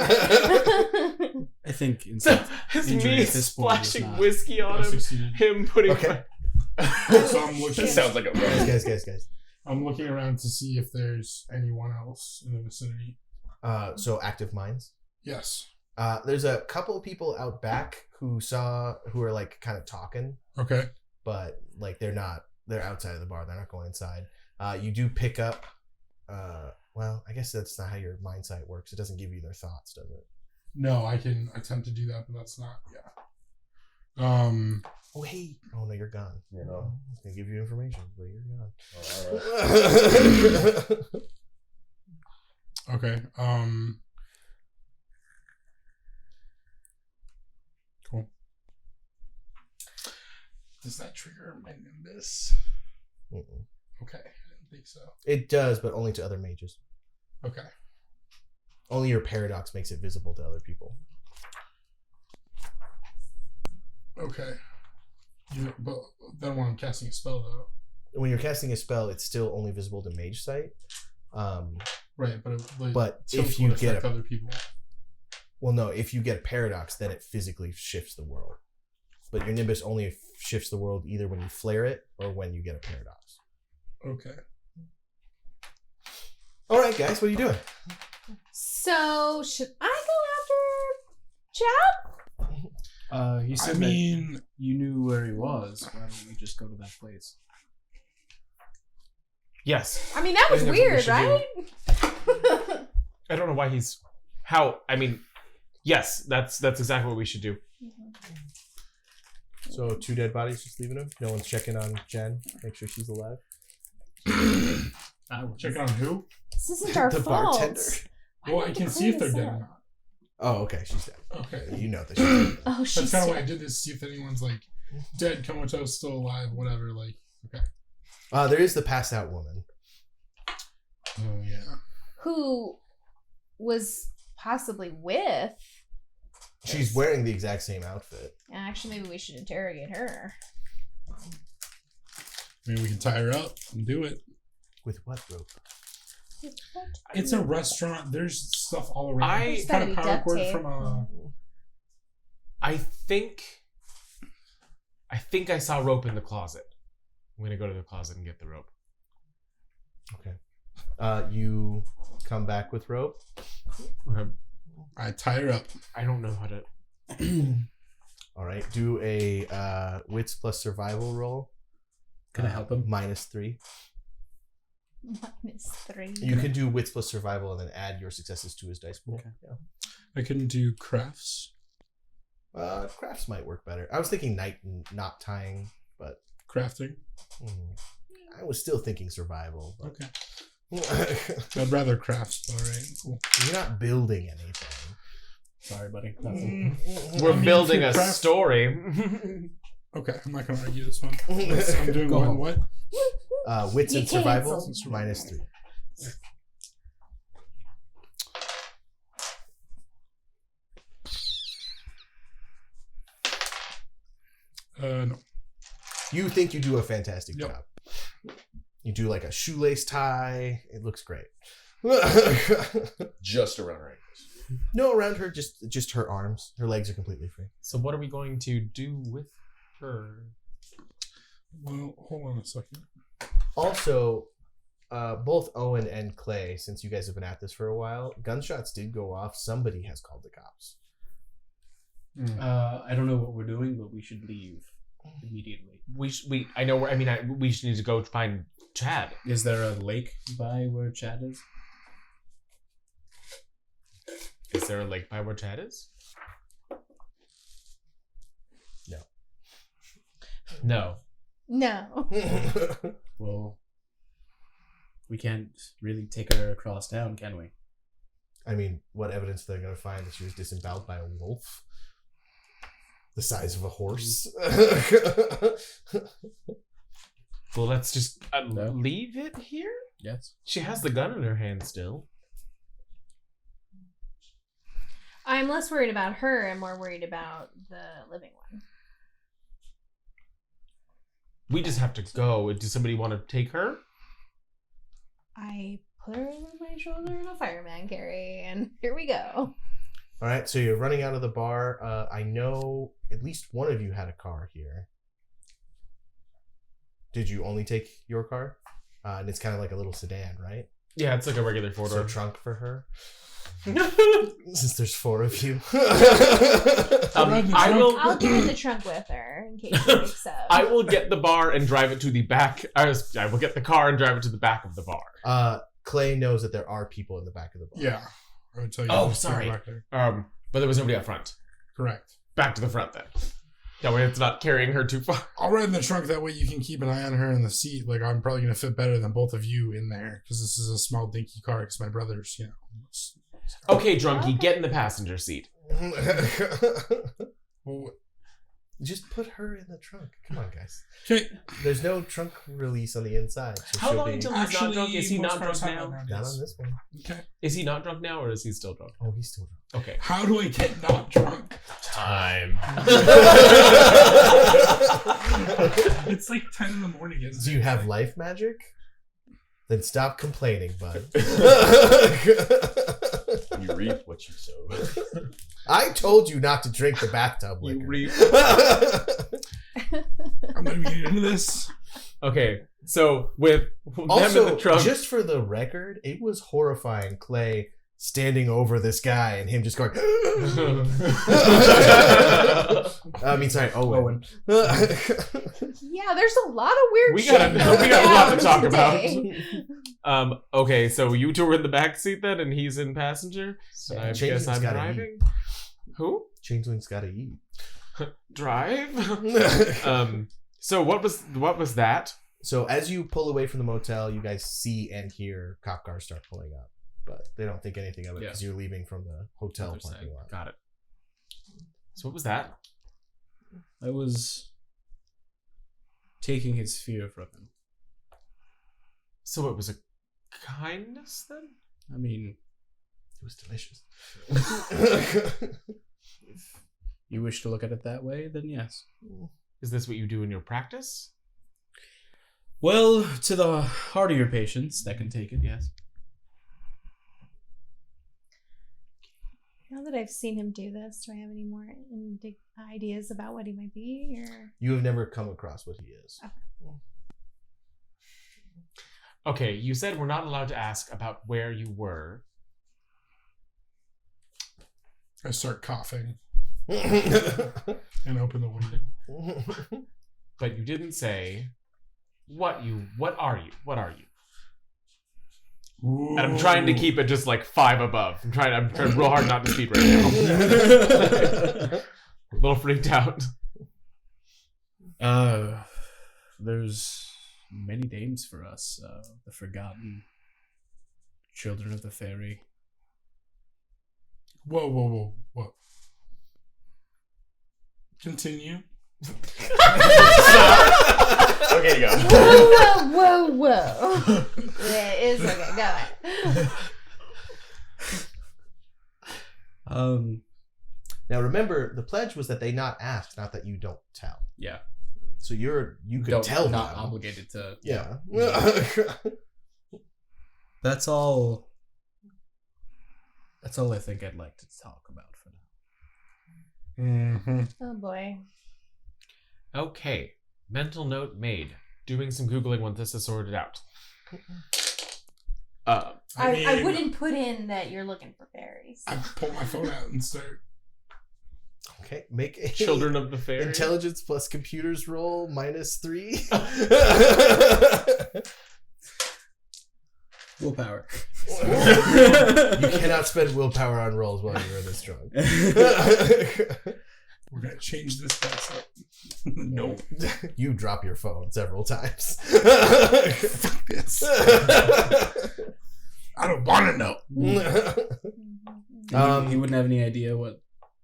I think So instead his injury me at this point is splashing not- whiskey I on him. succeeded. Him putting. Okay. So I'm looking. That sounds like a guys. I'm looking around to see if there's anyone else in the vicinity. So active minds. Yes. There's a couple of people out back who are like kind of talking, Okay. but like they're outside of the bar. They're not going inside. You do pick up. Well, I guess that's not how your mind sight works. It doesn't give you their thoughts, does it? No, I can attempt to do that, but that's not. Yeah. Oh hey. Oh no, you're gone. You know. I was gonna give you information, but you're gone. All right. Okay. Cool. Does that trigger my Nimbus? Mm-mm. Okay, I didn't think so. It does, but only to other mages. Okay. Only your paradox makes it visible to other people. Okay. But then when I'm casting a spell, though. When you're casting a spell, it's still only visible to mage sight. Right, but But tilt if you would get affect other people. Well, no, if you get a paradox, then it physically shifts the world. But your Nimbus only shifts the world either when you flare it or when you get a paradox. Okay. All right, guys, what are you doing? So, should I go after Chad? You I said mean, that you knew where he was. Why don't we just go to that place? Yes. I mean, that was I think weird, that's what right? I don't know why he's. How? I mean, yes, that's exactly what we should do. So 2 dead bodies, just leaving them. No one's checking on Jen. Make sure she's alive. I will check on who? This isn't our The fault. bartender. Why Well, do I we can have to see if clean they're this dead or up? not. Oh, okay, she's dead. Okay. You know that she's dead. Oh, she's That's kind of what I dead. did, is see if anyone's like dead, comatose, still alive, whatever. Like, okay. There is the passed out woman. Oh yeah. Who was possibly with. She's wearing the exact same outfit. Actually, maybe we should interrogate her. Maybe we can tie her up and do it. With what rope? It's a restaurant. There's stuff all around. I- There's It's gotta kind be of power duct cord tape. from a. I think I saw rope in the closet. I'm gonna go to the closet and get the rope. Okay. You come back with rope. I tie her up. I don't know how to. All right. Do a wits plus survival roll. Can I help him? -3. -3. You can do wits plus survival and then add your successes to his dice pool. Okay. Yeah. I can do crafts. Crafts might work better. I was thinking knot tying, but Crafting. I was still thinking survival. But Okay. I'd rather crafts, but alright. Cool. you're not building anything. Sorry, buddy. Nothing. We're I mean, building a craft- story. Okay, I'm not gonna argue this one. I'm doing Go one home. what? Wits You and survival canceled. -3. No. You think you do a fantastic Yep. job. You do like a shoelace tie. It looks great. Just around right. No, around her, just her arms. Her legs are completely free. So what are we going to do with her? Well, hold on a second. Also, both Owen and Clay, since you guys have been at this for a while, gunshots did go off. Somebody has called the cops. I don't know what we're doing, but we should leave immediately. We just need to go find Chad. Is there a lake by where Chad is? Is there a lake by where Chad is? No. No. No. Well, we can't really take her across town, can we? I mean, what evidence are they going to find that she was disemboweled by a wolf? The size of a horse? Well, let's just leave it here? Yes. She has the gun in her hand still. I'm less worried about her and more worried about the living one. We just have to go. Does somebody want to take her? I put her on my shoulder in a fireman carry, and here we go. All right, so you're running out of the bar. I know at least one of you had a car here. Did you only take your car? And it's kind of like a little sedan, right? Yeah, it's like a regular So four-door. trunk for her. Since there's 4 of you. I'll get in the trunk with her in case she wakes up. I will get the bar and drive it to the back. I will get the car and drive it to the back of the bar. Clay knows that there are people in the back of the bar. Yeah. I would tell you. Oh, to stay sorry. back there. But there was nobody up front. Correct. Back to the front then. That way it's not carrying her too far. I'll ride in the trunk. That way you can keep an eye on her in the seat. Like, I'm probably going to fit better than both of you in there. Because this is a small, dinky car. Because my brother's, Okay, drunkie, get in the passenger seat. Well, Just put her in the trunk. Come on, guys. okay. There's no trunk release on the inside. So How she'll long be until he's not drunk? Is he most not drunk cars have now? that not nowadays. on this one. Okay. Is he not drunk now, or is he still drunk? Oh, he's still drunk. Okay. How do I get not drunk? Time. It's like 10 in the morning, isn't it? Do you have life magic? Then stop complaining, bud. You reap what you sow. I told you not to drink the bathtub liquor. You reap. I'm not even getting into this. Okay, so with them in Also, the trunk. just for the record, it was horrifying Clay standing over this guy and him just going. I mean, sorry, Owen. Yeah, there's a lot of weird We shit got a going lot to down talk today. about. Okay, so you two are in the back seat then, and he's in passenger. And I Changeling's guess I'm gotta driving. Who? Changeling's gotta eat. Drive. So what was that? So as you pull away from the motel, you guys see and hear cop cars start pulling up, but they don't think anything of it because you're leaving from the hotel Other parking side. lot. Got it. So what was that? I was taking his fear from him. So it was a kindness then? I mean, It was delicious. if you wish to look at it that way, then yes. Is this what you do in your practice? Well, to the hardier patients that can take it, yes. Now that I've seen him do this, do I have any more ideas about what he might be? Or You have never come across what he is. Okay, you said we're not allowed to ask about where you were. I start coughing and open the window. But you didn't say what are you? What are you? And I'm trying to keep it just like 5 above. I'm trying real hard not to speed right now. A little freaked out. There's many names for us. The Forgotten, Children of the Fairy. Whoa. Continue. Okay, go. whoa. Yeah, it is okay. Go ahead. Now remember, the pledge was that they not ask, not that you don't tell. Yeah. So you could tell not them. obligated to. Yeah. That's all. That's all I think I'd like to talk about for now. Mm-hmm. Oh boy. Okay. Mental note made. Doing some Googling once this is sorted out. I wouldn't put in that you're looking for fairies. I pull my phone out and start. Okay, make a Children of the Fairy. intelligence plus computers roll -3. Willpower. You cannot spend willpower on rolls while you're this drunk. We're gonna change this dice up. Nope. You drop your phone several times. Fuck this. I don't want to know. And he wouldn't have any idea what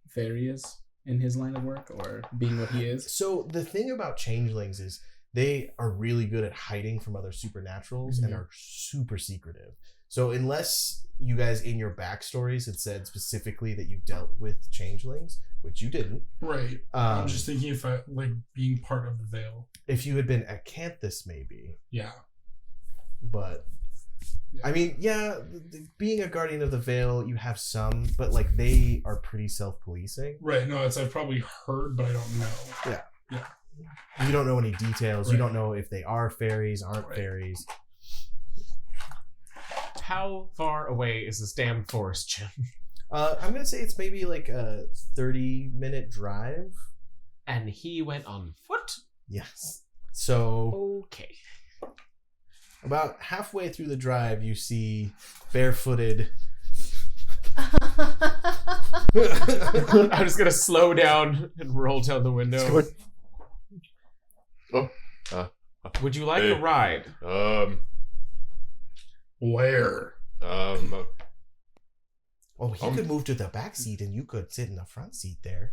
fairy is in his line of work or being what he is. So the thing about changelings is they are really good at hiding from other supernaturals and are super secretive. So unless you guys in your backstories had said specifically that you dealt with changelings, which you didn't. Right. I'm just thinking if I like being part of the veil. If you had been acanthus, maybe. Yeah. But I mean, yeah, being a guardian of the veil, you have some, but like they are pretty self-policing. Right. No, I've probably heard, but I don't know. Yeah. Yeah. You don't know any details. Right. You don't know if they are fairies, aren't fairies. How far away is this damn forest, Jim? I'm gonna say it's maybe like a 30-minute drive. And he went on foot? Yes. So Okay. about halfway through the drive, you see barefooted. I'm just gonna slow down and roll down the window. Would you like Hey. a ride? Where? Oh, he could move to the back seat, and you could sit in the front seat there.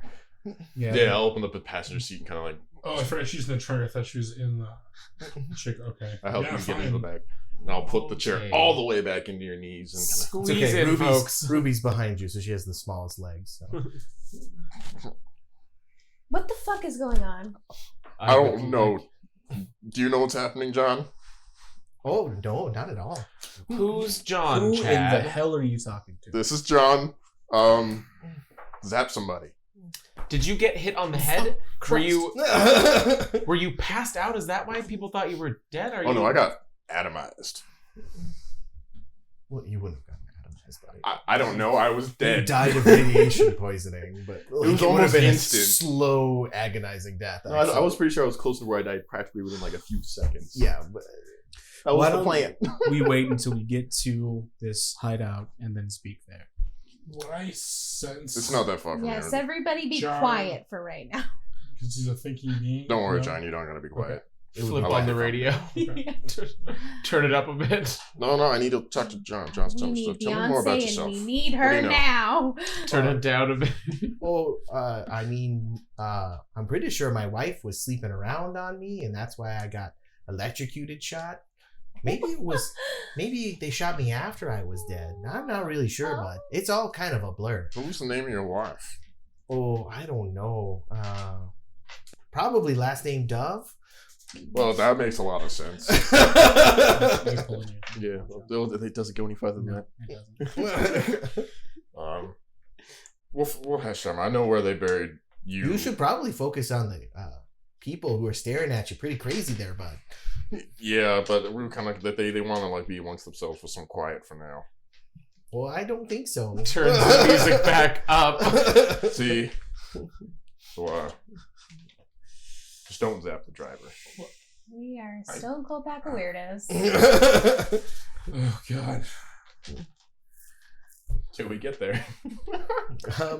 Yeah, I'll open up the passenger seat and kind of like. Oh, I forgot she's in the trunk. I thought she was in the chick. Okay. I help Yeah, you get fine. into the back. And I'll put the chair Okay. all the way back into your knees and kind of. It's Squeeze okay. in, folks. Ruby's behind you, so she has the smallest legs. So. What the fuck is going on? I don't know. Do you know what's happening, John? Oh no, not at all. Who's John, Who in the Chad? hell are you talking to? This is John. Zap somebody. Did you get hit on the head? Were you passed out? Is that why people thought you were dead? Are Oh you? no, I got atomized. Well, you wouldn't have gotten atomized, buddy. I don't know. I was You dead. died of radiation poisoning, but it was would have almost been instant. a slow, agonizing death. No, I was pretty sure I was close to where I died practically within like a few seconds. Yeah, but That was Why the don't plan. we wait until we get to this hideout and then speak there? What I sense. It's not that far from Yes, here. everybody be John. quiet for right now. Because he's a thinking being. Don't worry, No? John. You don't gotta be quiet. it would Flip I be like on the it. radio. Okay. Turn it up a bit. No, I need to talk to John. John, We tell need me more about Beyonce yourself. and we need What do her you know? now. Turn it down a bit. Well, I mean, I'm pretty sure my wife was sleeping around on me, and that's why I got electrocuted shot. Maybe they shot me after I was dead. I'm not really sure, but it's all kind of a blur. Who's the name of your wife? Oh, I don't know. Probably last name Dove. Well, that makes a lot of sense. You're pulling it. Yeah, it doesn't go any further than No, that. it doesn't. We'll hash them. I know where they buried you. You should probably focus on the people who are staring at you pretty crazy there, bud. Yeah, but we were kind of that they want to like be amongst themselves for some quiet for now. Well, I don't think so. Turns the music back up. See, so just don't zap the driver. We are still a cold pack of weirdos. Oh, God. Till we get there.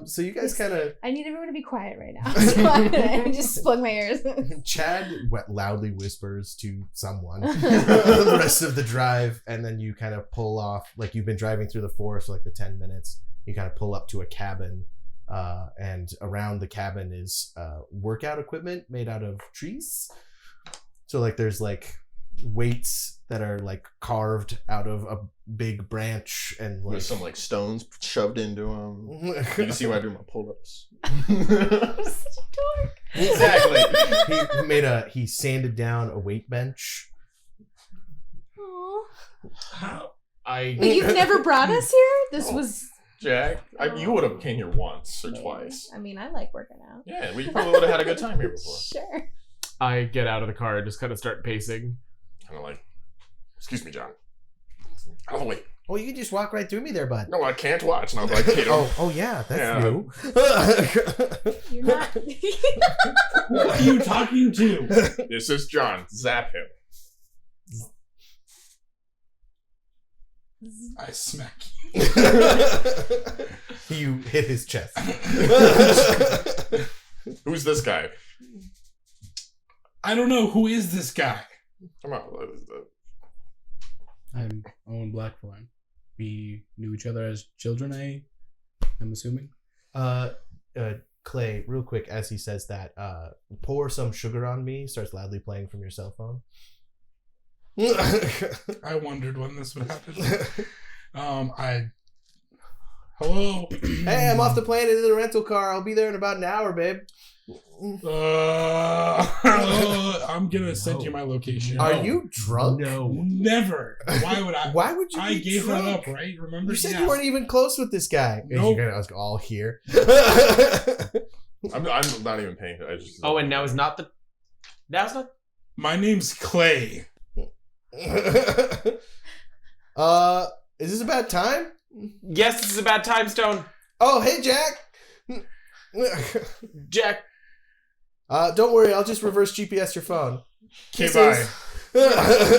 So you guys kind of I need everyone to be quiet right now. So I just plug my ears. Chad loudly whispers to someone the rest of the drive, and then you kind of pull off. Like you've been driving through the forest for like the 10 minutes. You kind of pull up to a cabin, and around the cabin is workout equipment made out of trees. So like there's like weights that are like carved out of a big branch, and like There's some like stones shoved into them. You can see why I do my pull-ups. Exactly. he sanded down a weight bench. Aw. I But you've never brought us here? This was. Jack, you would have came here once or twice. I mean, I like working out. Yeah, we probably would have had a good time here before. Sure. I get out of the car and just kind of start pacing. Kind of like, excuse me, John. Out of the way. Oh, you can just walk right through me there, bud. No, I can't watch. And I was like, hit him. Oh yeah, that's Yeah. new. You're not. What are you talking to? This is John. Zap him. I smack You hit his chest. Who's this guy? I don't know. Who is this guy? Come on. I'm Owen Blackthorn. We knew each other as children, I I'm assuming. Clay, real quick, as he says that, pour some sugar on me starts loudly playing from your cell phone. I wondered when this would happen. Hello. Hey, I'm off the planet in the rental car. I'll be there in about an hour, babe. I'm gonna send you my location. Are you drunk? No. Never. Why would I? Why would you? I be gave drunk? that up, right? Remember? You said you weren't even close with this guy. Nope. You're gonna all here. I'm not even paying. I just. Oh, and now is not the. Now's not. My name's Clay. Is this about time? Yes, this is a bad time, Stone. Oh, hey, Jack. Jack. Don't worry. I'll just reverse GPS your phone. Okay, This bye.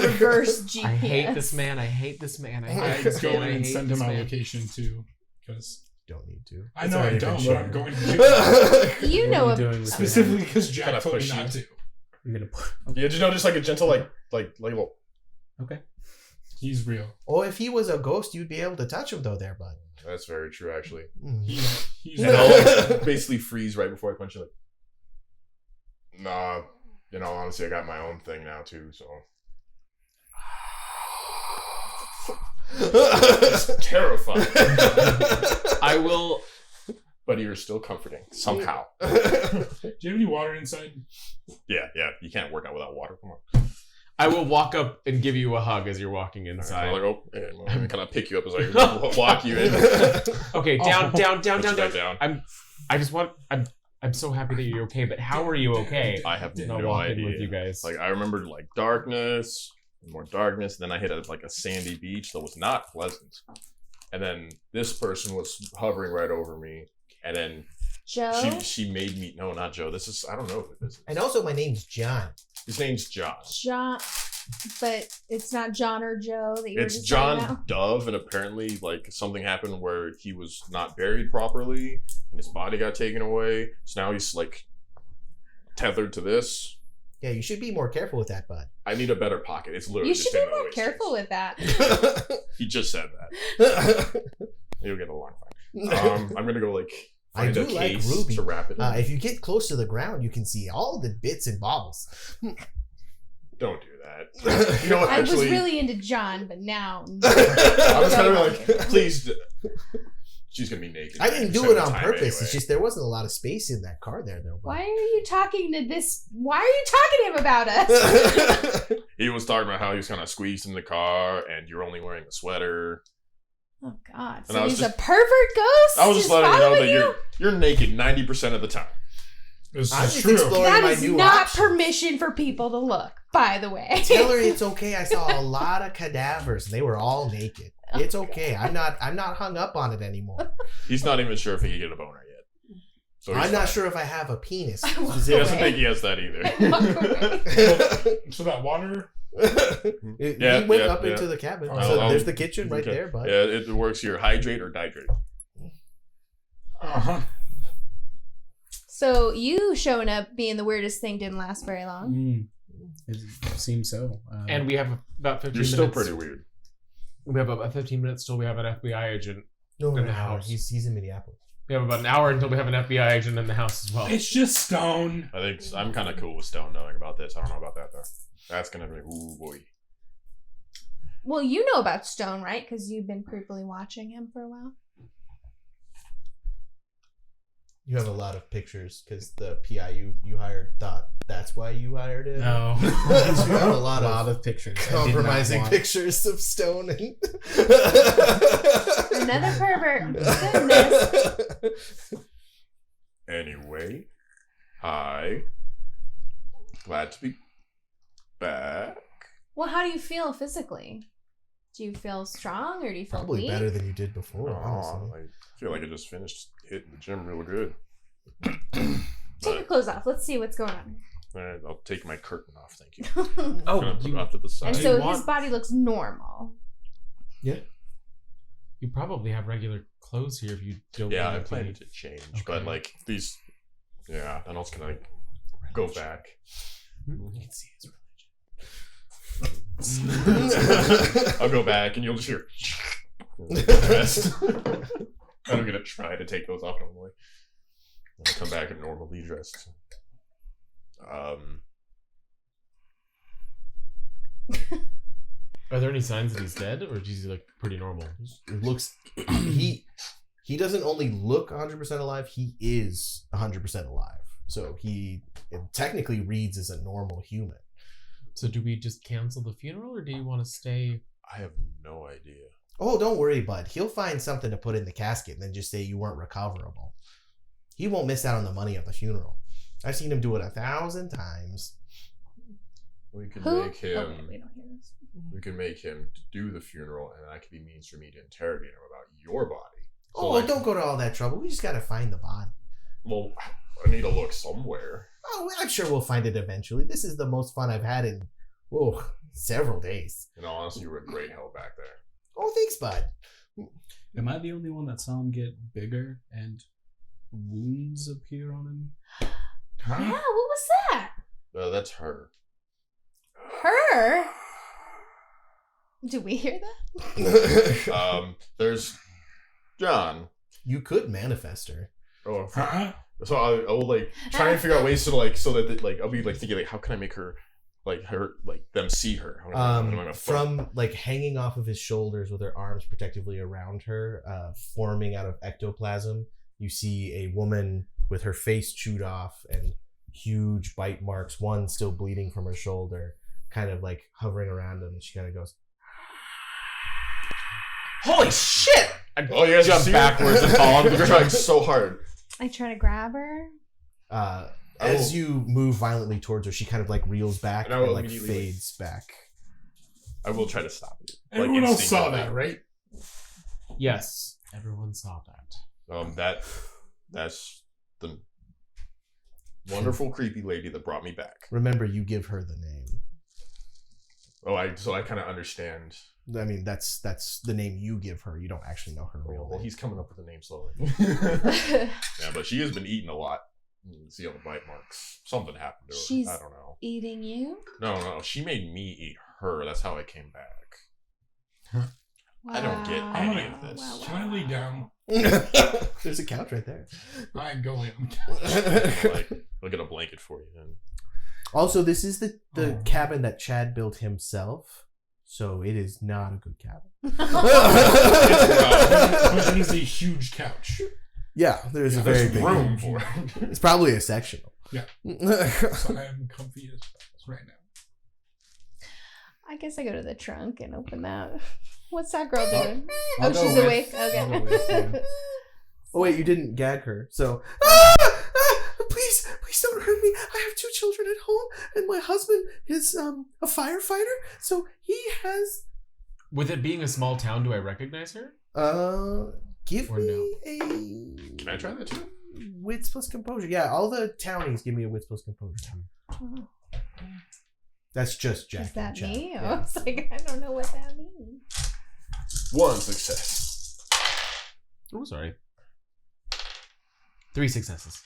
Reverse GPS. I hate this man. I hate this man. I I hate this go man. in I and hate send this him my man. location too, because Don't need to. I It's know I already don't, been but I'm shared. going to do it. You know What are a you doing with Specifically because Jack Kinda told me push not you. to. You're gonna. Yeah, just just like a gentle like little. Okay. He's real. Oh, if he was a ghost, you'd be able to touch him, though, there, bud. That's very true, actually. He's And I'll like, basically freeze right before I punch you. Like, nah, honestly, I got my own thing now too. So it's terrifying, I will. but you're still comforting somehow. Do you have any water inside? Yeah. You can't work out without water. Come on. I will walk up and give you a hug as you're walking So inside. I'm like, oh, and I'm kind of pick you up as I walk you in. Okay, down. Put you back down. I'm so happy that you're okay, but how are you okay? I have And I'll no walk in idea. with you guys. Like I remembered like darkness, more darkness. Then I hit a sandy beach that was not pleasant. And then this person was hovering right over me. And then Joe. she made me no, not Joe. This is I don't know who this is. And also, my name's John. His name's John. John, but it's not John or Joe that you were It's just John saying now. Dove, and apparently like something happened where he was not buried properly, and his body got taken away. So now he's like tethered to this. Yeah, you should be more careful with that, bud. I need a better pocket. It's literally You just should be in my more waist. careful with that. He just said that. You'll get along fine. I'm gonna go like I find do a like case Ruby. to wrap it in. If you get close to the ground, you can see all the bits and bobbles. Don't do that. You know what? I was Actually, really into John, but now. I was kind of No. like, please. She's gonna be naked. I didn't 90% do of it the on time purpose. anyway. It's just there wasn't a lot of space in that car there, though. Why are you talking to this? Why are you talking to him about us? He was talking about how he was kind of squeezed in the car, and you're only wearing a sweater. Oh God! And So I was he's just- a pervert ghost. I was just letting you know that following you're naked 90% of the time. This I'm is just true. exploring That my is new not options. permission for people to look. By the way, Tell her it's okay. I saw a lot of cadavers, and they were all naked. It's okay. I'm not hung up on it anymore. He's not even sure if he can get a boner yet. So he's I'm not fine. sure if I have a penis. I walk He doesn't away. think he has that either. Walk away. So that water. Yeah, he went yeah, up yeah. into the cabin. Oh, So I'll- there's the kitchen right Okay. there, bud. Yeah, it works here. Hydrate or dihydrate. Uh-huh. So you showing up being the weirdest thing didn't last very long. It seems so. And we have about 15 You're minutes. still pretty weird. We have about 15 minutes till we have an FBI agent. No, In the house. He's in Minneapolis. We have about an hour until we have an FBI agent in the house as well. It's just stone. I think I'm kind of cool with Stone knowing about this. I don't know about that though. That's gonna be ooh boy. Well, you know about Stone, right? Because you've been creepily watching him for a while. You have a lot of pictures because the PI you hired thought that's why you hired him. no, you have a lot of pictures. compromising pictures of Stone and Another pervert. Goodness. Anyway, hi. Glad to be back. Well, how do you feel physically? Do you feel strong or do you feel Probably weak? better than you did before. Aw, Honestly. I feel like I just finished hitting the gym real good. Take your clothes off. Let's see what's going on. Alright, I'll take my curtain off, thank you. Oh, Gonna put it you, off to the side. And Do so you want- his body looks normal. you probably have regular clothes here if you don't. Yeah, want I to planned be- to change, Okay. but like these, yeah, then I was gonna go back. You can see his I'll go back and you'll just hear the rest. I'm gonna try to take those off normally. Then I come back and normally dressed. Are there any signs that he's dead, or is he like pretty normal? It looks he doesn't only look 100% alive, he is 100% alive. So it technically reads as a normal human. So do we just cancel the funeral, or do you want to stay? I have no idea. Oh, don't worry, bud. He'll find something to put in the casket and then just say you weren't recoverable. He won't miss out on the money of the funeral. I've seen him do it 1,000 times. We can Who? make him. Okay, we don't hear this. We can make him do the funeral, and that could be means for me to interrogate him about your body. So, Oh, don't go to all that trouble. We just gotta find the body. Well, I need to look somewhere. Oh, I'm sure we'll find it eventually. This is the most fun I've had in several days. In all honesty, you were a great help back there. Oh, thanks, bud. Am I the only one that saw him get bigger and wounds appear on him? Yeah, what was that? That's her. Her? Do we hear that? There's John. You could manifest her. Oh, so I will like try and figure out ways to like so that like I'll be like thinking like how can I make her them see her. How am I gonna From like hanging off of his shoulders with her arms protectively around her, forming out of ectoplasm, you see a woman with her face chewed off and huge bite marks, one still bleeding from her shoulder, kind of like hovering around him, and she kind of goes, Holy shit! I you guys jump see her? backwards and fall on the You're trying so hard. I try to grab her. as you move violently towards her, she kind of like reels back And I and will like immediately, fades back. I will try to stop it. Everyone else saw that, right? Yes, everyone saw that. That's the wonderful creepy lady that brought me back. Remember, you give her the name. So I kind of understand. I mean, that's the name you give her. You don't actually know her real Well, name. he's coming up with a name slowly. She's Yeah, but she has been eating a lot. You can see all the bite marks. Something happened to her. She's- I don't know. eating you? No. She made me eat her. That's how I came back. I don't get any of this. Can I lay down? There's a couch right there. I go lay on I'll get a blanket for you. Then. Also, this is the cabin that Chad built himself, so it is not a good cabin. It is a huge couch. Yeah, there's a very There's big room room. for it. It's probably a sectional. Yeah. So I am comfy as right now. I guess I go to the trunk and open that. What's that girl doing? I'll Oh, go she's with- awake. I'll go Okay. with you. Oh wait, you didn't gag her. So please don't hurt me. I have 2 children at home, and my husband is a firefighter, so he has. With it being a small town, do I recognize her? Give Or me no? a. Can I try that too? Wits plus composure. Yeah, all the townies give me a wits plus composure. That's just Jack. Is that and Chad. me? Yeah. I was like, I don't know what that means. 1 success. Oh, sorry. 3 successes.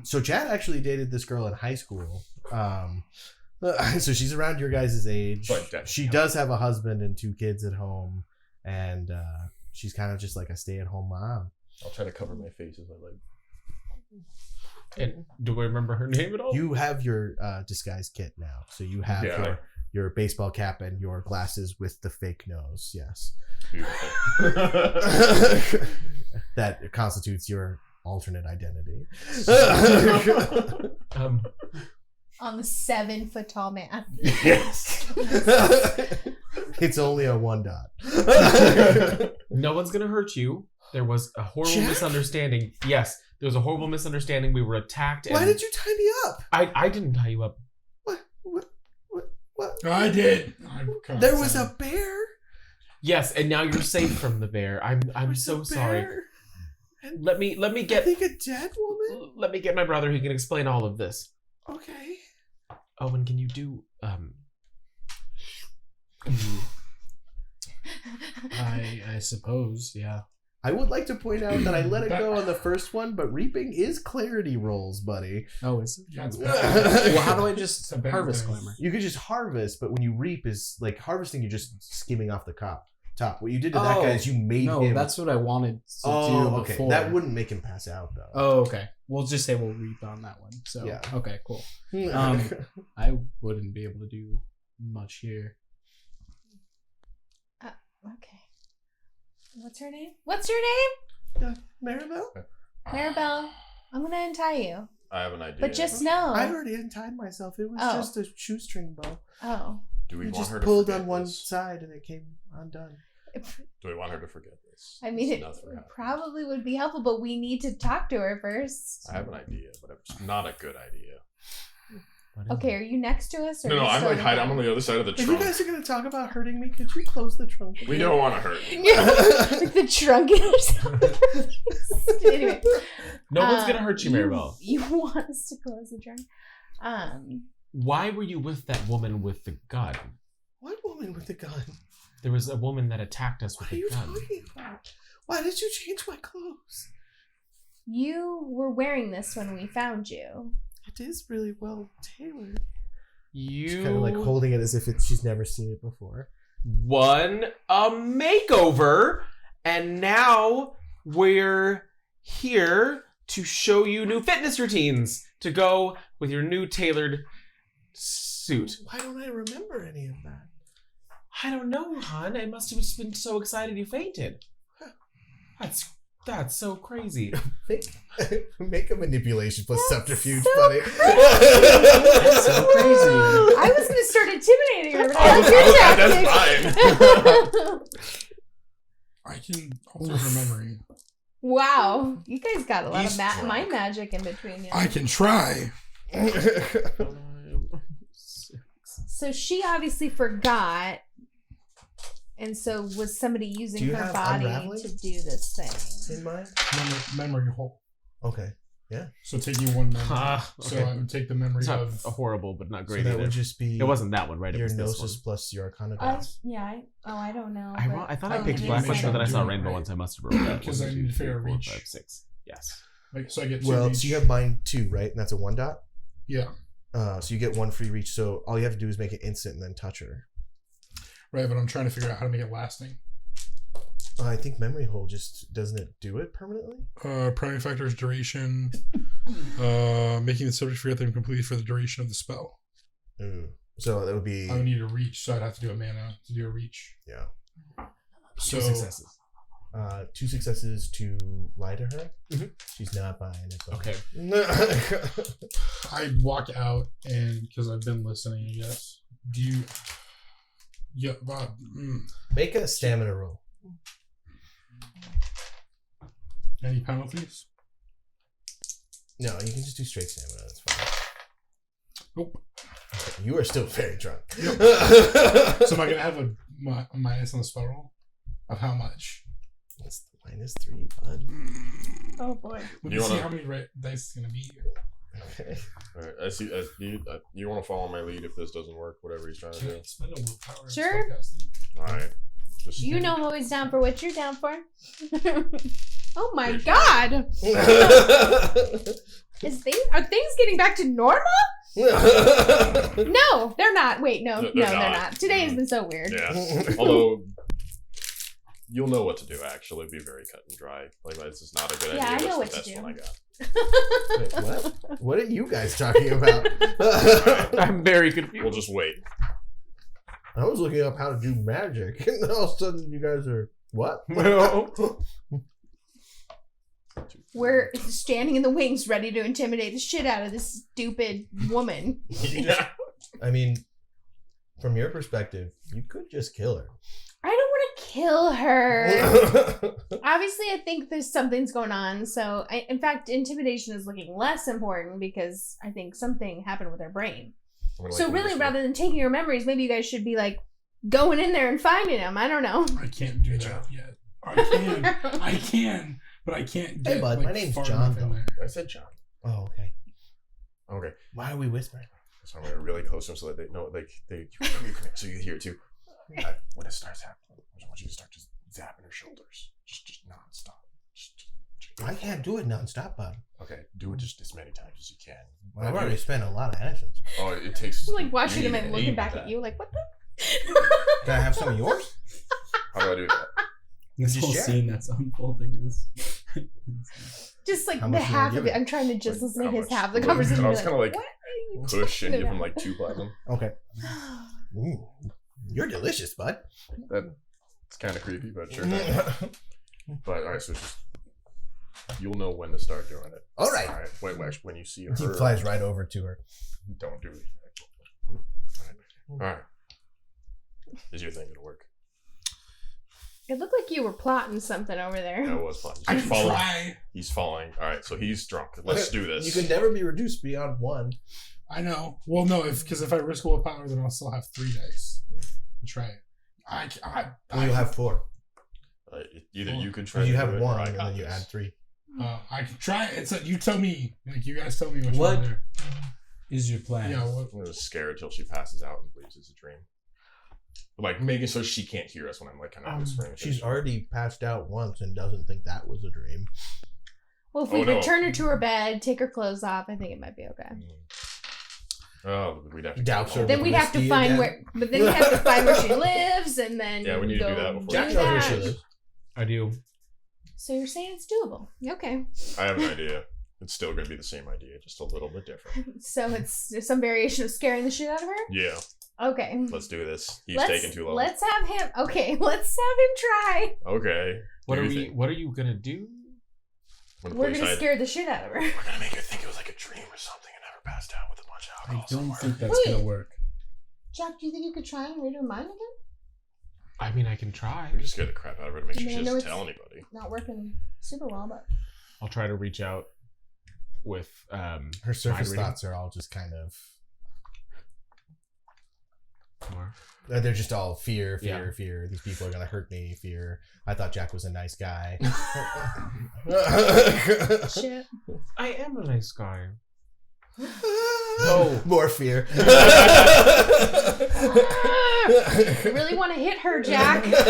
So Chad actually dated this girl in high school. So she's around your guys' age. But definitely She does have a husband and 2 kids at home, and she's kind of just like a stay-at-home mom. I'll try to cover my face as I like. And do I remember her name at all? You have your disguise kit now, so you have Yeah. your baseball cap and your glasses with the fake nose. Yes, Beautiful. that constitutes your alternate identity. On the 7-foot tall man. Yes. It's only a 1 dot. No one's gonna hurt you. There was a horrible Jack? misunderstanding. Yes, there was a horrible misunderstanding. We were attacked. And Why did you tie me up? I didn't tie you up. What? I did. There was a bear. Yes, and now you're safe from the bear. I'm There was so a sorry. bear. And Let me I get think a dead woman. let me get my brother. He can explain all of this. Okay. Owen, can you do I suppose, yeah. I would like to point out that I let it go on the first one, but reaping is clarity rolls, buddy. Oh, is it? Yeah, it's Well, how do I just It's a bad harvest thing. glimmer? You could just harvest, but when you reap is like harvesting, you're just skimming off the top. top. What you did to that guy is you made No, him. that's what I wanted to do okay. before. That wouldn't make him pass out though. Oh, okay. We'll just say we'll reap on that one. So Yeah. okay, cool. I wouldn't be able to do much here. Okay. What's her name? What's your name? Maribel? Maribel. I'm gonna untie you. I have an idea. But just know. I already untied myself. It was Oh. just a shoestring bow. Oh. do we You want just her to pulled forget on one this? side and it came undone. Do we want her to forget this? I mean, This it never happened. probably would be helpful, but we need to talk to her first. I have an idea, but it's not a good idea. Okay, are you next to us? Or No, are you I'm still like in hiding. I'm front? on the other side of the If you trunk. guys are going to talk about hurting me, could you close the trunk? We don't want to hurt. Like the trunk in or something. Anyway. No one's gonna hurt you, Maribel. You want us to close the trunk? Why were you with that woman with the gun? What woman with the gun? There was a woman that attacked us with What are a you gun. talking about? Why did you change my clothes? You were wearing this when we found you. It is really well tailored. You She's kind of like holding it as if she's never seen it before. won a makeover, and now we're here to show you new fitness routines to go with your new tailored suit. Why don't I remember any of that? I don't know, hon. I must have just been so excited you fainted. That's so crazy. Make a manipulation plus subterfuge, so buddy. That's so crazy. I was going to start intimidating her. But that's your tactic. I can alter her memory. Wow, you guys got a lot He's of drunk. mind magic in between you. I can try. So she obviously forgot, and so was somebody using Do you her have body unraveling? to do this thing. In mind? Memory hole. Okay. So taking one memory. Ah, So okay. I would take the memory It's not of. horrible, but not So great that either. would just be It wasn't that one, right? It your was this gnosis one. plus your arcana dice. I don't know. I thought I oh, picked you black, didn't but say sure that I that. saw Do it rainbow right. once. I must have rolled that. Because I need to figure reach. 4, 5, 6. Yes. Like, so I get two Well, reach. so you have mine too, right? And that's a 1 dot? Yeah. So you get 1 free reach. So all you have to do is make it instant and then touch her. Right, but I'm trying to figure out how to make it lasting. I think memory hole just doesn't it do it permanently? Primary factors duration. Making the subject forget them completely for the duration of the spell. Ooh. So that would be I would need a reach, so I'd have to do a mana to do a reach. yeah. So 2 successes. 2 successes to lie to her. Mhm. She's not buying it. Though. Okay. I walk out, and because I've been listening, I guess. Do you? Yeah, Bob. Make a stamina roll. Any penalties? No, you can just do straight stamina. That's fine. Nope. Okay, you are still very drunk. So am I gonna have a minus on the spell roll? Of how much? It's -3, bud. Oh boy. Let You me see wanna- how many dice it's gonna be. Okay. All right, I see. You want to follow my lead if this doesn't work, whatever he's trying to Can do. I spend a willpower? on Sure. spellcasting? All right. Just You know I'm always down for what you're down for. Oh my god! Are things getting back to normal? No, they're not. Wait, no, They're they're not. not. Today has been so weird. Yeah. Although you'll know what to do. Actually, be very cut and dry. Like this is not a good Yeah, idea. I know That's what the to best do. one I got. Wait, what? What are you guys talking about? I'm very confused. We'll just wait. I was looking up how to do magic, and then all of a sudden you guys are what? We're standing in the wings ready to intimidate the shit out of this stupid woman. Yeah. I mean, from your perspective, you could just kill her. I don't want to kill her. Obviously, I think there's something's going on. So, in fact, intimidation is looking less important because I think something happened with her brain. So really, rather than taking her memories, maybe you guys should be like going in there and finding them. I don't know. I can't do that yet. I can, but I can't get. Hey, bud, like, my name's far John, enough in though. there. I said John. Oh, okay. Okay. Why are we whispering? So I'm gonna really close to him so that they know, like they. So you hear it too. When it starts happening, I want you to start just zapping her shoulders, just nonstop. I can't do it nonstop, bud. Okay, do it just as many times as you can. I've already spent a lot of actions. Oh, it takes. I'm like watching you him need and to looking aim back that. at you like, what the? Can I have some of yours? How do I do that? This Just whole share. scene that's unfolding is. Just like How the much you half gonna of give it. I'm trying to just Like, listen to how his much? half of the Like, conversation. I and was be kinda like, what are you Push and talking give him about? like 2 platinum. Okay. You're delicious, bud. That's kind of creepy, but sure. But alright, so just you'll know when to start doing it. All right. Alright. When you see her, He flies right over to her. don't do it. Alright. Is your thing gonna work? It looked like you were plotting something over there. That was fun. I He's can falling. try. He's falling. Alright, so he's drunk. Let's do this. You can never be reduced beyond 1. I know. Well, no, because if I risk willpower, then I'll still have 3 dice. Try it. Well, you'll have 4. Either you can try Because you to have do it, or 1, I and got then you this. add 3. I can try it. It's you tell me. Like you guys tell me what you What? want to do. Is your plan? Yeah. What? I'm gonna scare her till she passes out and believes it's a dream. Like making so she can't hear us when I'm like kind of whispering. She's already passed out once and doesn't think that was a dream. Well, if we Oh, no. return her to her bed, take her clothes off, I think it might be okay. Oh, we'd have to. Doubts her. Then we'd have to Whiskey find again? where, but then we have to find where she lives, and then Yeah, we need to go do that before Jack we knows where she that. lives. I do. So you're saying it's doable? Okay. I have an idea. It's still gonna be the same idea, just a little bit different. So it's some variation of scaring the shit out of her. Yeah, Okay. let's do this. He's let's, taking too long. Let's have him. Okay, let's have him try. Okay. What do are your we? thing. What are you gonna do? I'm We're play gonna side. scare the shit out of her. We're gonna make her think it was like a dream or something and have her passed out with a bunch of I alcohol. don't somewhere. think that's gonna work. Jack, do you think you could try and read her mind again? I mean, I can try. We just scare the crap out of her to make I sure mean, she I know doesn't it's- tell anybody. Not working super well, but I'll try to reach out with Her surface mind reading. thoughts are all just kind of. More. They're just all fear. Yeah. These people are gonna hurt me. Fear. I thought Jack was a nice guy. shit. I am a nice guy. Oh, more fear. You really want to hit her, Jack? Give me a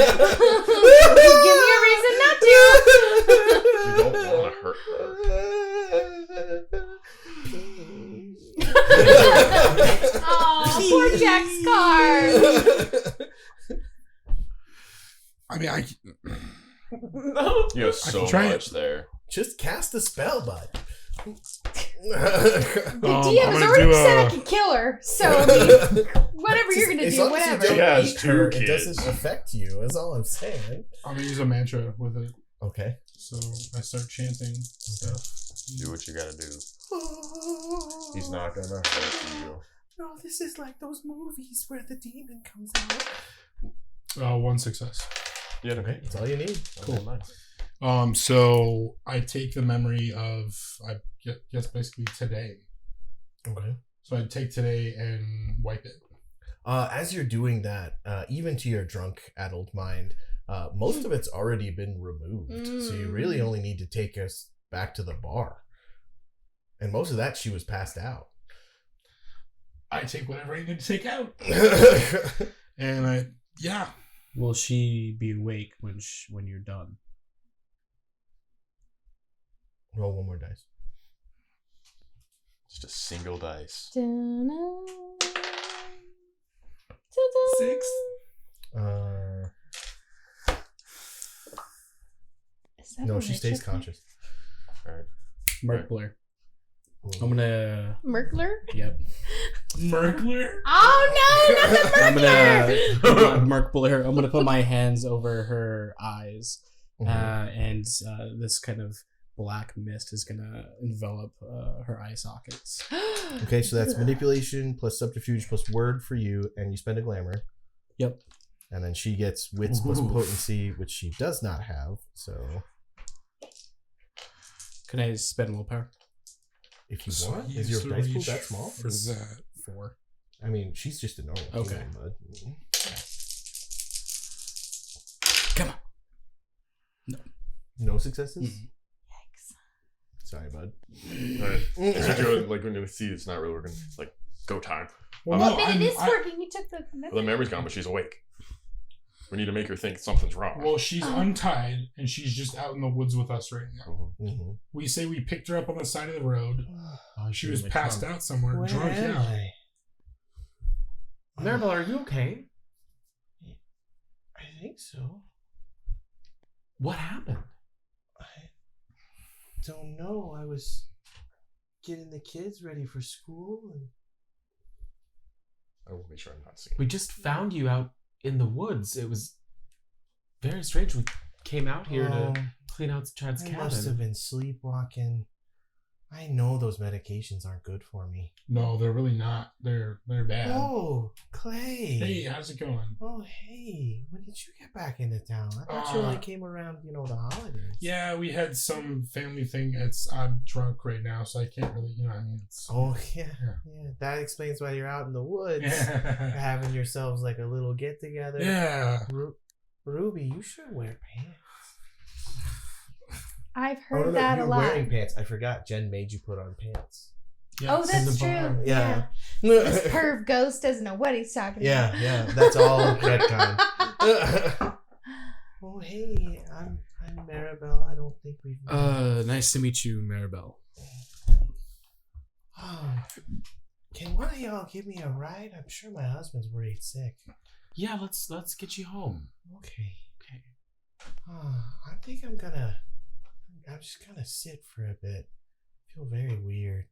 reason not to. We don't want to hurt her. Oh, poor Jack's car. I mean, You have so try much there. Just cast a spell, bud. The I'm DM has gonna already do said a- I can kill her, so I mean, whatever you're gonna As do, long as you whatever. don't She has eat 2 her, kids. It doesn't affect you. That's all I'm saying. I'm gonna use a mantra with it. Okay. So I start chanting stuff. Do what you gotta do. He's not gonna hurt you. No, this is like those movies where the demon comes out. 1 success. Yeah, Okay, that's all you need. Cool. So I take the memory of guess basically today. Okay. So I take today and wipe it. As you're doing that, even to your drunk, addled mind, most of it's already been removed. So you really only need to take us back to the bar. And most of that, she was passed out. I take whatever I need to take out, and Will she be awake when you're done? Roll 1 more dice. Just a single dice. 6. No, she stays conscious. Merc Blair. I'm gonna. Merkler? Yep. Merkler. Oh no, not the I'm Merkler! gonna Merc Blair. I'm gonna put my hands over her eyes, Mhm. and this kind of black mist is gonna envelop her eye sockets. Okay, so that's manipulation plus subterfuge plus word for you, and you spend a glamour. Yep. And then she gets wits plus Oof. potency, which she does not have. So Can I spend willpower? if you So want, you is your still dice pool reach that small? for that 4? I mean, she's just a normal Okay. human, bud. Come on. No successes? Mhm. Sorry, bud. Alright. So Joe, like when you see it's not really working, it's like go time. Well, Well, no, but it is I- working. You took the Well, the memory's gone, but she's awake. We need to make her think something's wrong. Well, she's untied and she's just out in the woods with us right now. Mhm. Mm-hmm. We say we picked her up on the side of the road. Oh, She was passed out somewhere, drunk. Yeah. Maribel, are you okay? I think so. What happened? I don't know. I was getting the kids ready for school. And I will make sure I'm not seeing. We just found you out in the woods. It was very strange. We came out here to clean out Chad's I cabin. must have been sleepwalking. I know those medications aren't good for me. No, they're really not. They're bad. Oh, Clay. Hey, how's it going? Oh, hey. When did you get back into town? I thought you only came around, the holidays. Yeah, we had some family thing. I'm drunk right now, so I can't really, it's... Oh, yeah. That explains why you're out in the woods. Yeah. Having yourselves like a little get-together. Yeah. Ruby, you should wear pants. I've heard that a you're lot. wearing pants. I forgot. Jen made you put on pants. Oh, that's true. Barn. Yeah. This perv ghost doesn't know what he's talking about. Yeah. That's all retcon. Oh, hey. I'm Maribel. I don't think we've... Nice to meet you, Maribel. Oh, can one of y'all give me a ride? I'm sure my husband's worried sick. Yeah, let's get you home. Okay. Okay. I think I'm just gonna sit for a bit. I feel very weird.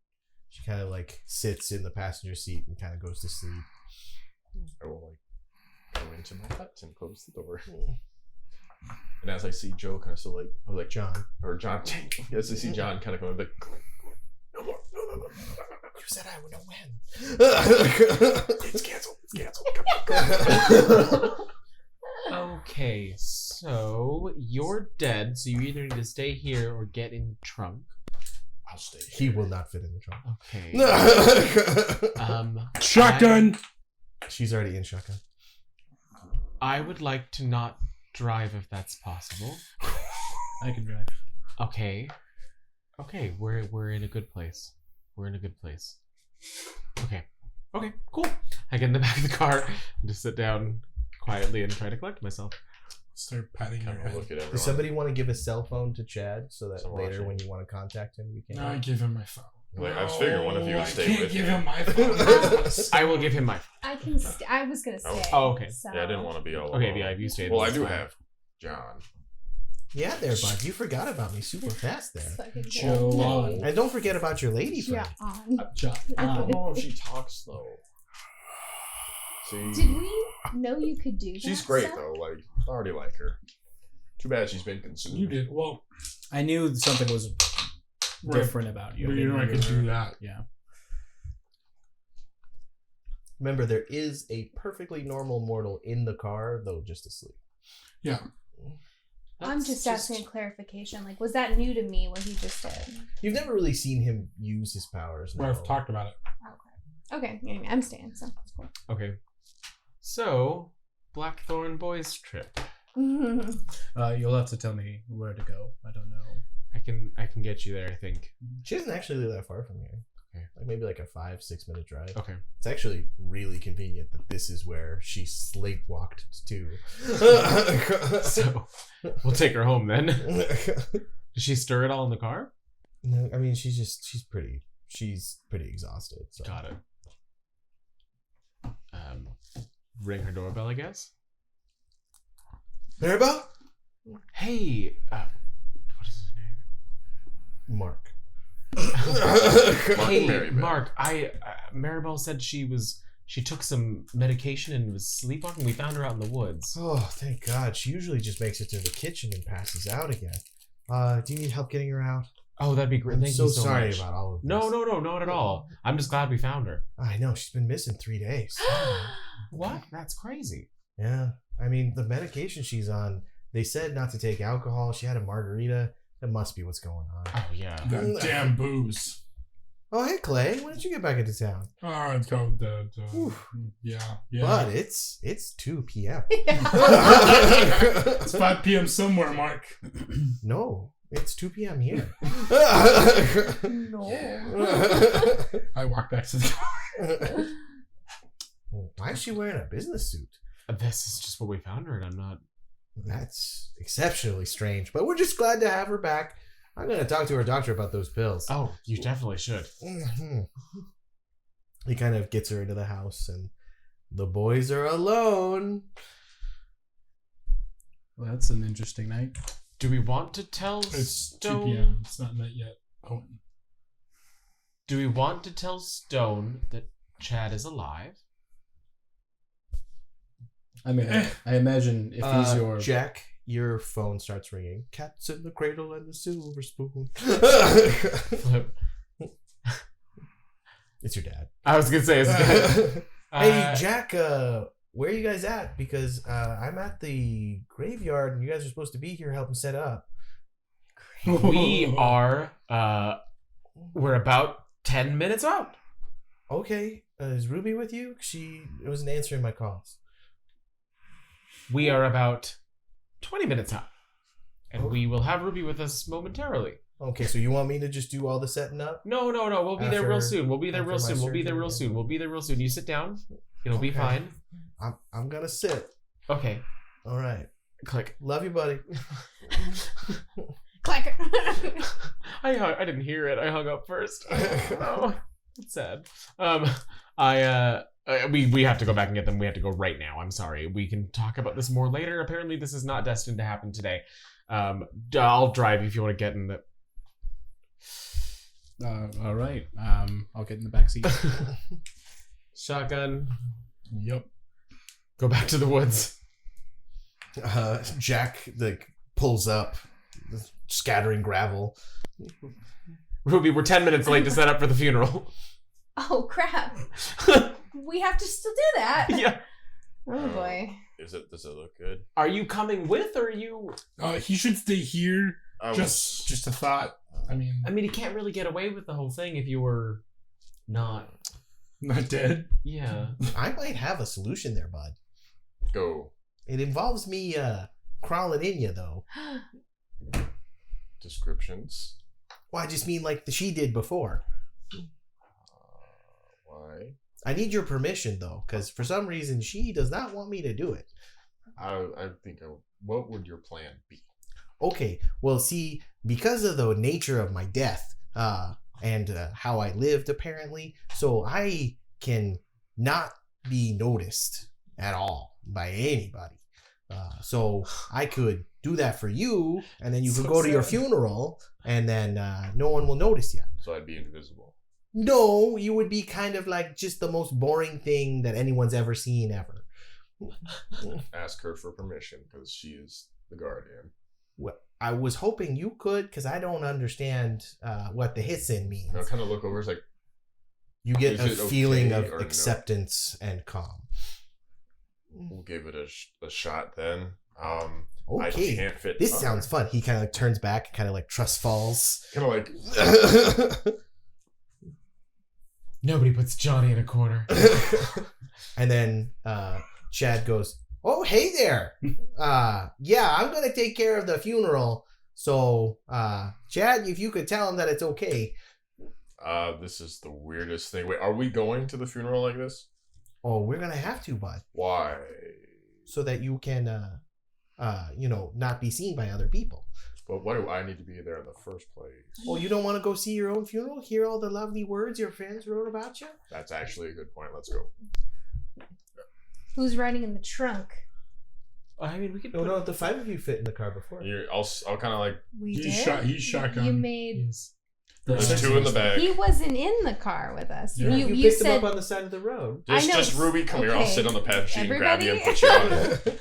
She kind of like sits in the passenger seat and kind of goes to sleep. I will go into my hut and close the door. And as I see Joe kind of still like John. As I see John kind of going like, no more. You said I would know when. It's canceled. Okay, so you're dead, so you either need to stay here or get in the trunk. I'll stay. He will not fit in the trunk. Okay. Shotgun! She's already in shotgun. I would like to not drive if that's possible. I can drive. Okay, we're in a good place. Okay, cool. I get in the back of the car and just sit down quietly and try to collect myself. Start patting your Kind of head. look at everyone. Does somebody want to give a cell phone to Chad so that Someone later watching. when you want to contact him, you can? No, I give him my phone. Like, I was figuring one of you would I stay can't with give me. him my phone. I will give him my phone. I can. I was gonna stay. Oh, okay. So. Yeah, I didn't want to be all Okay, alone. yeah, if you stay. Well, I that's do fine. have John. Yeah, there, bud. You forgot about me super fast there. Fucking Joe cool. on. And don't forget about your lady Yeah. friend. I don't know if she talks though. See, Did we know you could do that? she's great stuff? though. Like, I already like her. Too bad she's been consumed. You did. Well, I knew something was Right. different about you. you know I could do that. Yeah. Remember, there is a perfectly normal mortal in the car, though just asleep. Yeah. I'm That's just asking a clarification. Like, was that new to me? What he just said? You've never really seen him use his powers. Well, No. I've talked about it. Okay. Anyway, I'm staying. So that's cool. Okay, so Blackthorn Boys trip. You'll have to tell me where to go. I don't know. I can get you there. I think. She doesn't actually live that far from here. Okay. Like maybe like a 5-6 minute drive. Okay. It's actually really convenient that this is where she sleepwalked to. So we'll take her home then. Does she stir at all in the car? No, I mean she's pretty exhausted. So. Got it. Ring her doorbell, I guess. Maribel? Hey, what is his name? Mark. Hey, Maribel. Mark. Maribel said she took some medication and was sleepwalking. We found her out in the woods. Oh, thank God. She usually just makes it to the kitchen and passes out again. Do you need help getting her out? Oh, that'd be great. I'm Thank so you so sorry much. about all of this. No, not at all. I'm just glad we found her. I know, she's been missing 3 days. What? That's crazy. Yeah. I mean, the medication she's on, they said not to take alcohol. She had a margarita. That must be what's going on. Oh yeah. That damn booze. Oh, hey, Clay. When did you get back into town? Oh, it's called yeah. But it's 2 p.m. It's 5 p.m. somewhere, Mark. No, it's 2 p.m. here. No. I walk back to the car. Why is she wearing a business suit? This is just what we found her, and I'm not. That's exceptionally strange, but we're just glad to have her back. I'm going to talk to her doctor about those pills. Oh, you definitely should. Mhm. He kind of gets her into the house, and the boys are alone. Well, that's an interesting night. Do we want to tell It's 2 Stone? p.m. It's not met yet. Oh, Do we want to tell Stone that Chad is alive? I mean, I imagine if he's your Jack, your phone starts ringing. Cats in the cradle and the silver spoon. It's your dad. I was gonna say, it's Hey, Jack, where are you guys at? Because I'm at the graveyard and you guys are supposed to be here helping set up. we are. We're about 10 minutes out. Okay, is Ruby with you? She wasn't answering my calls. We are about 20 minutes out, and Oh. we will have Ruby with us momentarily. Okay, so you want me to just do all the setting up? No. We'll be there real After- soon. We'll be there after real my soon. We'll be there surgery, real yeah. soon. We'll be there real soon. You sit down. It'll be Okay. fine. I'm gonna sit. Okay. All right. Click. Love you, buddy. Clacker. I didn't hear it. I hung up first. Oh, it's sad. We have to go back and get them. We have to go right now. I'm sorry. We can talk about this more later. Apparently, this is not destined to happen today. I'll drive if you want to get in the. all right. I'll get in the back seat. Shotgun. yep. Go back to the woods. Jack pulls up, scattering gravel. Ruby, we're 10 minutes late to set up for the funeral. Oh crap! We have to still do that. Yeah. Oh boy. Does it look good? Are you coming with, or are you? He should stay here. I was- Just a thought. I mean, I mean, he can't really get away with the whole thing if you were not. not dead. Yeah. I might have a solution there, bud. Go. It involves me crawling in you, though. Descriptions. Well, I just mean like she did before. Why? I need your permission, though, because for some reason she does not want me to do it. I think. What would your plan be? Okay, well, see, because of the nature of my death and how I lived, apparently, so I can not be noticed at all by anybody. So I could do that for you, and then you could So go to your sad. funeral, and then no one will notice you. So I'd be invisible. No, you would be kind of like just the most boring thing that anyone's ever seen ever. Ask her for permission because she is the guardian. Well, I was hoping you could, because I don't understand what the hissing means. And I'll kind of look over. It's like, You get Is a it feeling okay of or no? acceptance and calm. we'll give it a shot then. I Okay, can't fit. this sounds fun. He kind of like turns back, kind of like trust falls. Kind of like. Nobody puts Johnny in a corner. And then Chad goes, "Oh, hey there. Yeah, I'm gonna take care of the funeral. So, Chad, if you could tell him that it's okay." This is the weirdest thing. Wait, are we going to the funeral like this? Oh, we're gonna have to, bud, Why? so that you can, not be seen by other people. But why do I need to be there in the first place? Oh, you don't want to go see your own funeral? Hear all the lovely words your friends wrote about you? That's actually a good point. Let's go. Who's riding in the trunk? I mean, we could. No, the five of you fit in the car before. I'll kind of like. We He's did. he's shotgun. You made. Yes. There's two in the back. He wasn't in the car with us. Yeah. You picked said him up on the side of the road. I know. Just Ruby, come here. I'll Okay. sit on the pad sheet and grab you and put Everybody? you on.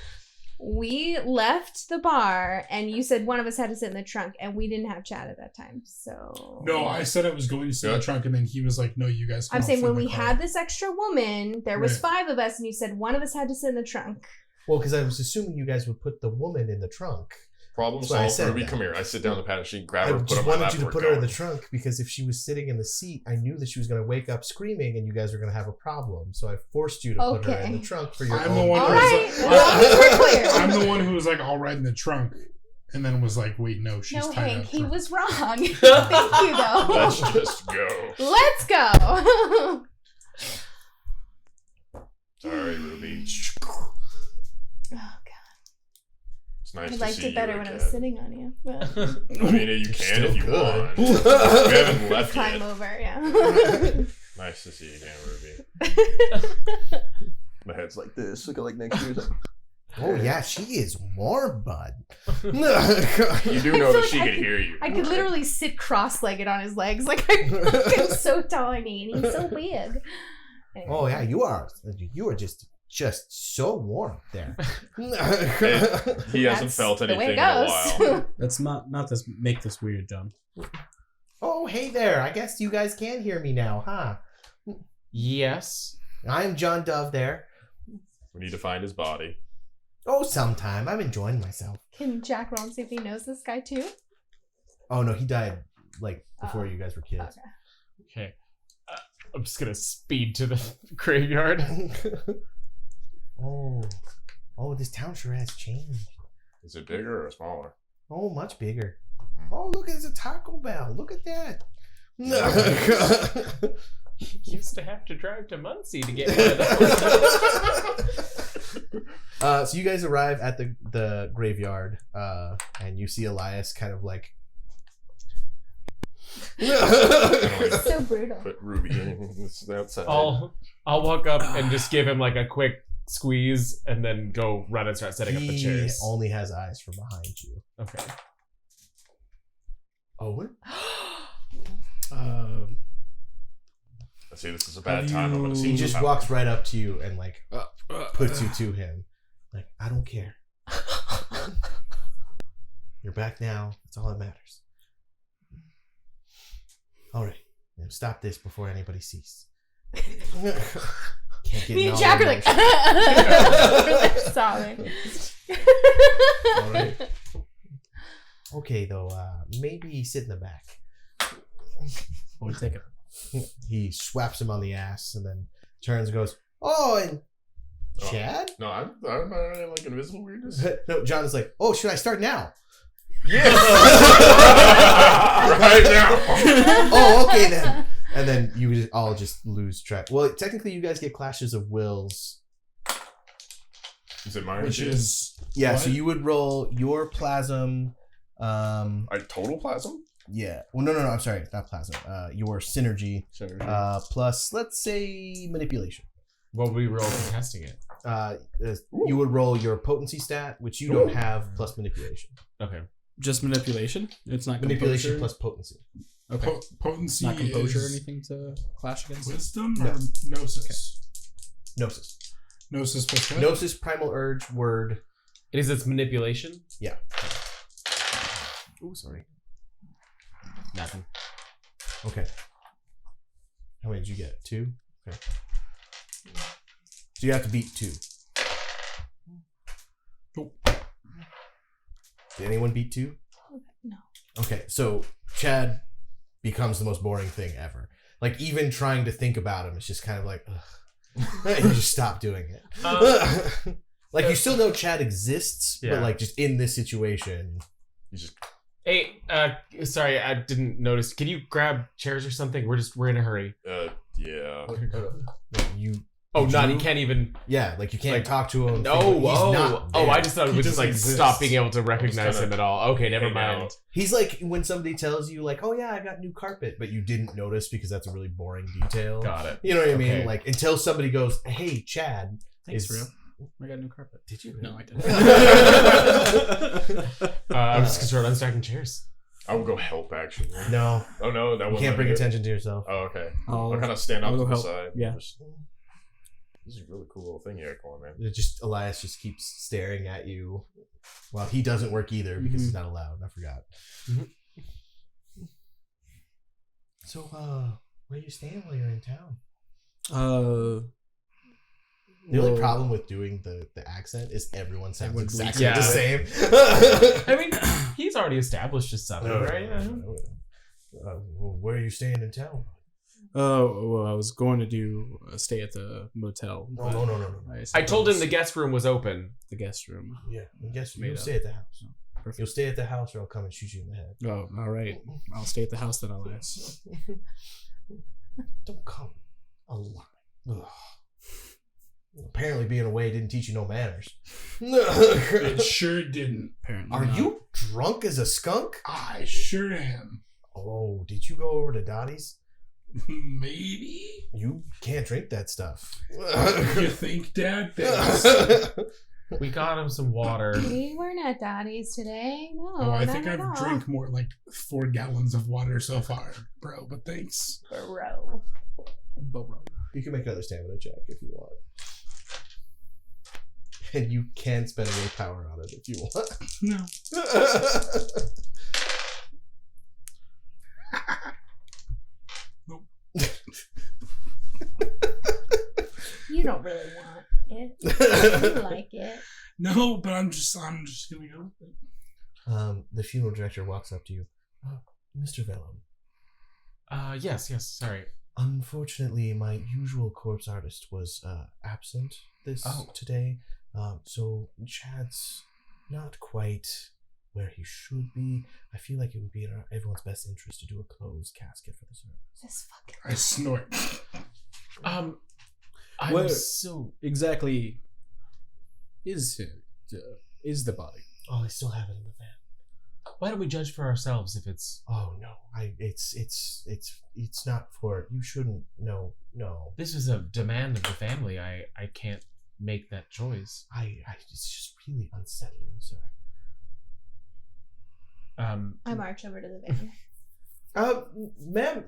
we left the bar, and you said one of us had to sit in the trunk, and we didn't have Chad at that time. So No, I said I was going to sit in the Good. trunk, and then he was like, "No, you guys." I'm come saying out when from we the car." had this extra woman, there was Right. 5 of us, and you said one of us had to sit in the trunk. Well, because I was assuming you guys would put the woman in the trunk. Problem That's why I solved. said Ruby, that. come here. I sit down on the pad sheet, grab I her, put her just on my wanted lap. you to we're put her in the going. trunk because if she was sitting in the seat, I knew that she was going to wake up screaming and you guys were going to have a problem. So I forced you to put her in Okay. the trunk for your I'm own. the one All who right, was well, we're clear. I'm the one who was like, "I'll ride in the trunk," and then was like, "Wait, no, she's No, tied Hank, up." he for-" was wrong. Thank you, though. Let's just go. Let's go. Sorry, Ruby. Oh, God. It's nice I to liked see it better you when I again. was sitting on you. But I mean, you can Still if you good. want. We haven't left climb yet. over, yeah. Nice to see you again, Ruby. My head's like this. Look at like next year's. Oh yeah, she is warm, bud. You do know feel that like she I can hear you. I could literally sit cross-legged on his legs. Like, I'm so tiny and he's so big. Anyway. Oh yeah, you are just so warm there. He hasn't That's felt the way anything it in a goes. while. Let's not make this weird, John. Oh hey there, I guess you guys can hear me now, huh? Yes. I'm John Dove there. We need to find his body. Oh, sometime. I'm enjoying myself. Can Jack roll and see if he knows this guy too? Oh no, he died like before you guys were kids. Okay. I'm just gonna speed to the graveyard. Oh, this town sure has changed. Is it bigger or smaller? Oh, much bigger. Oh, look, it's a Taco Bell. Look at that. Used to have to drive to Muncie to get one. So you guys arrive at the graveyard, and you see Elias kind of like. So brutal. Put Ruby in outside. I'll walk up and just give him like a quick squeeze, and then go run and start setting up the He chairs. only has eyes from behind you. Okay. Owen? See, this is a bad Have time. I'm gonna see. He what's just happening. walks right up to you and like puts you to him. Like, I don't care. You're back now. That's all that matters. All right. Now stop this before anybody sees. Can't get Me in and all Jack the are like, emotions. we're like sobbing. All right. Okay, though. Maybe sit in the back. We'll take it. He swaps him on the ass and then turns and goes, "Oh, and Oh. Chad?" No, I'm like invisible weirdness. No, John is like, "Oh, should I start now?" Yes. Right now. Oh, okay then. And then you all just lose track. Well, technically, you guys get clashes of wills. Is it mine? Which is Yeah, what? so you would roll your plasm. A total plasm? Yeah. Well, no. I'm sorry, not plasm. Your synergy. Plus, let's say manipulation. What would we roll for testing it? You would roll your potency stat, which you don't have, plus manipulation. Okay. Just manipulation. It's not Manipulation composure? plus potency. Okay. Potency Not composure or is anything to clash against. wisdom No. or gnosis. Gnosis. Gnosis plus what? Gnosis, primal urge, word. Is it manipulation? Yeah. Oh, sorry. Nothing. Okay. How many did you get? 2? Okay. So you have to beat 2. Nope. Did anyone beat 2? No. Okay, so Chad becomes the most boring thing ever. Like, even trying to think about him is just kind of like, ugh. You just stop doing it. Like, you still know Chad exists, Yeah. but like, just in this situation. You just Hey, sorry, I didn't notice. Can you grab chairs or something? We're in a hurry. yeah. You. Oh, Drew? you can't even. Yeah, like you can't Like- talk to him. Oh, I just thought it He was just just like exists. stop being able to recognize kinda him at all. Okay, never hang mind. out. He's like when somebody tells you, like, "Oh yeah, I got new carpet," but you didn't notice because that's a really boring detail. Got it. You know what I mean? Okay. Like until somebody goes, "Hey, Chad." Thanks, is- real. I got new carpet. Did you? No, I didn't. I'm just concerned on stacking chairs. I will go help actually. No, Oh no, that you wasn't can't bring good. attention to yourself. Oh, okay. I'll I'll kind of stand up I'll to go the help. side. Yeah. This is a really cool little thing you got going, man. It just Elias just keeps staring at you. Well, he doesn't work either because he's not allowed. I forgot. Mhm. So, where are you staying while you're in town? The only well, problem with doing the accent is everyone sounds Everyone exactly bleeds the into same. I mean, he's already established his something, right? Well, where are you staying in town? well, I was going to do a stay at the motel. No, but no. I told him the guest room was open. the guest room. Yeah, I guess Made you'll up. stay at the house. Perfect. You'll stay at the house, or I'll come and shoot you in the head. Oh, all right. I'll stay at the house then, Elias. Don't come a lot. Ugh. Apparently, being away didn't teach you no manners. It sure didn't. Apparently, Are not. you drunk as a skunk? I sure am. Oh, did you go over to Dottie's? Maybe. You can't drink that stuff. You think, Dad? Thanks. We got him some water. We weren't at Dottie's today. No, Oh, I not think at I've all. drank more like 4 gallons of water so far, bro. But thanks. Bro. You can make another stamina check if you want. And you can spend willpower on it if you want. No. You don't really want it. You like it. No, but I'm just gonna go with it. The funeral director walks up to you. Mr. Vellum, Yes, sorry. unfortunately, my usual corpse artist was absent today. So Chad's not quite where he should be. I feel like it would be in everyone's best interest to do a closed casket for the service. This fucking. I snort. Where I'm so exactly is the body? Oh, they still have it in the van. Why don't we judge for ourselves if it's... Oh no, it's not for you. Shouldn't. No. This is a demand of the family. I can't make that choice. It's just really unsettling, sir. I march over to the van. Ma'am,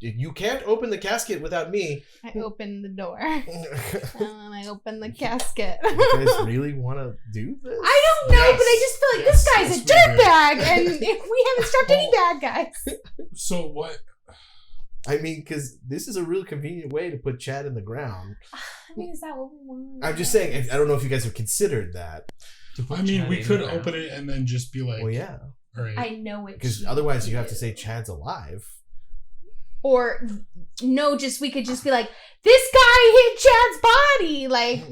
you can't open the casket without me. I open the door. You And I open the casket. guys really want to do this? I don't know, Yes. but I just feel like Yes, this guy's yes, a we do. dirtbag, and we haven't stopped any bad guys. So what? I mean, because this is a real convenient way to put Chad in the ground. I mean, is that what we want? I'm just saying, I don't know if you guys have considered that. I mean, we could open it and then just be like, Well, yeah. all right. I know it. Because otherwise you have to say Chad's alive. Or no, we could just be like, this guy hit Chad's body, like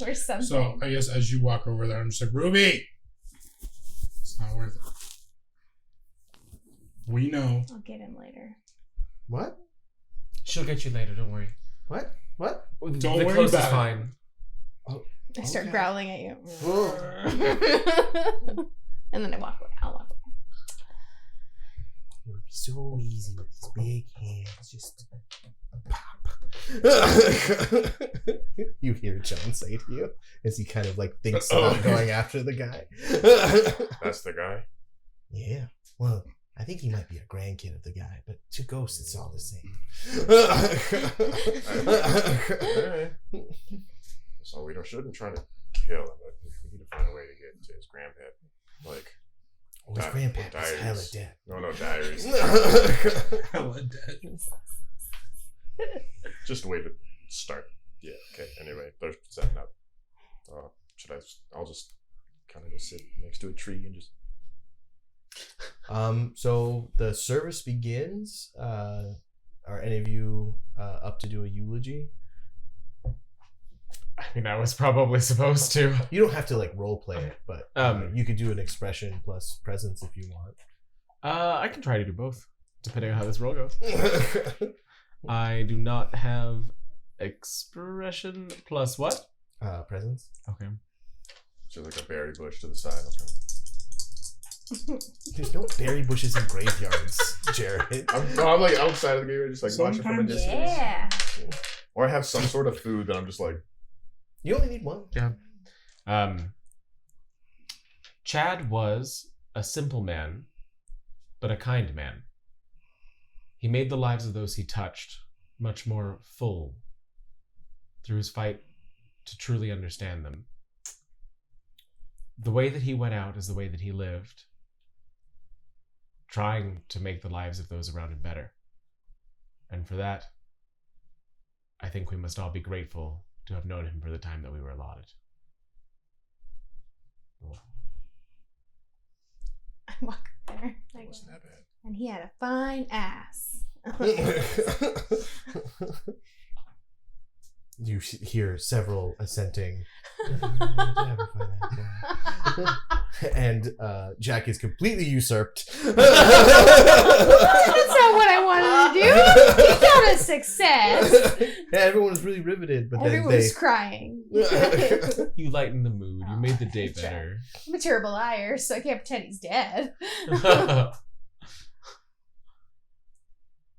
or something. So I guess as you walk over there, I'm just like, Ruby, it's not worth it. We know. I'll get him later. What? She'll get you later, don't worry. What? Don't the worry clothes about is it. fine. I start Okay. growling at you. Whoa. And then I walk away. I'll walk away. It would be so easy with these big hands. Just pop. You hear John say to you as he kind of like thinks about going after the guy. That's the guy. Yeah. Well, I think he might be a grandkid of the guy, but to ghosts, it's all the same. Alright. So we shouldn't try to kill him, but we need to find a way to get to his grandpa. Like, Oh, his grandpa is hella diaries. dead. no diaries. Hella dead. Just a way to start. Yeah. Okay. Anyway, they're setting up. I'll just kind of go sit next to a tree and just. So the service begins. Are any of you up to do a eulogy? I mean, I was probably supposed to. You don't have to like role play it, but Um, you could do an expression plus presence if you want. I can try to do both, depending on how this roll goes. I do not have expression plus what? Presence. Okay. Just like a berry bush to the side. I was gonna... There's no berry bushes in graveyards, Jared. I'm like outside of the game, just like watching from a Sometimes- distance. Yeah. Or I have some sort of food that I'm just like, You only need one. Chad was a simple man, but a kind man. He made the lives of those he touched much more full through his fight to truly understand them. The way that he went out is the way that he lived, trying to make the lives of those around him better. And for that, I think we must all be grateful to have known him for the time that we were allotted. I walk there. it wasn't that bad. And he had a fine ass. You hear several assenting. And Jack is completely usurped. That's not what I wanted to do. He got a success. Yeah, everyone was really riveted, but Everyone then was crying. You lightened the mood. You made the day Sure. better. I'm a terrible liar, so I can't pretend he's dead.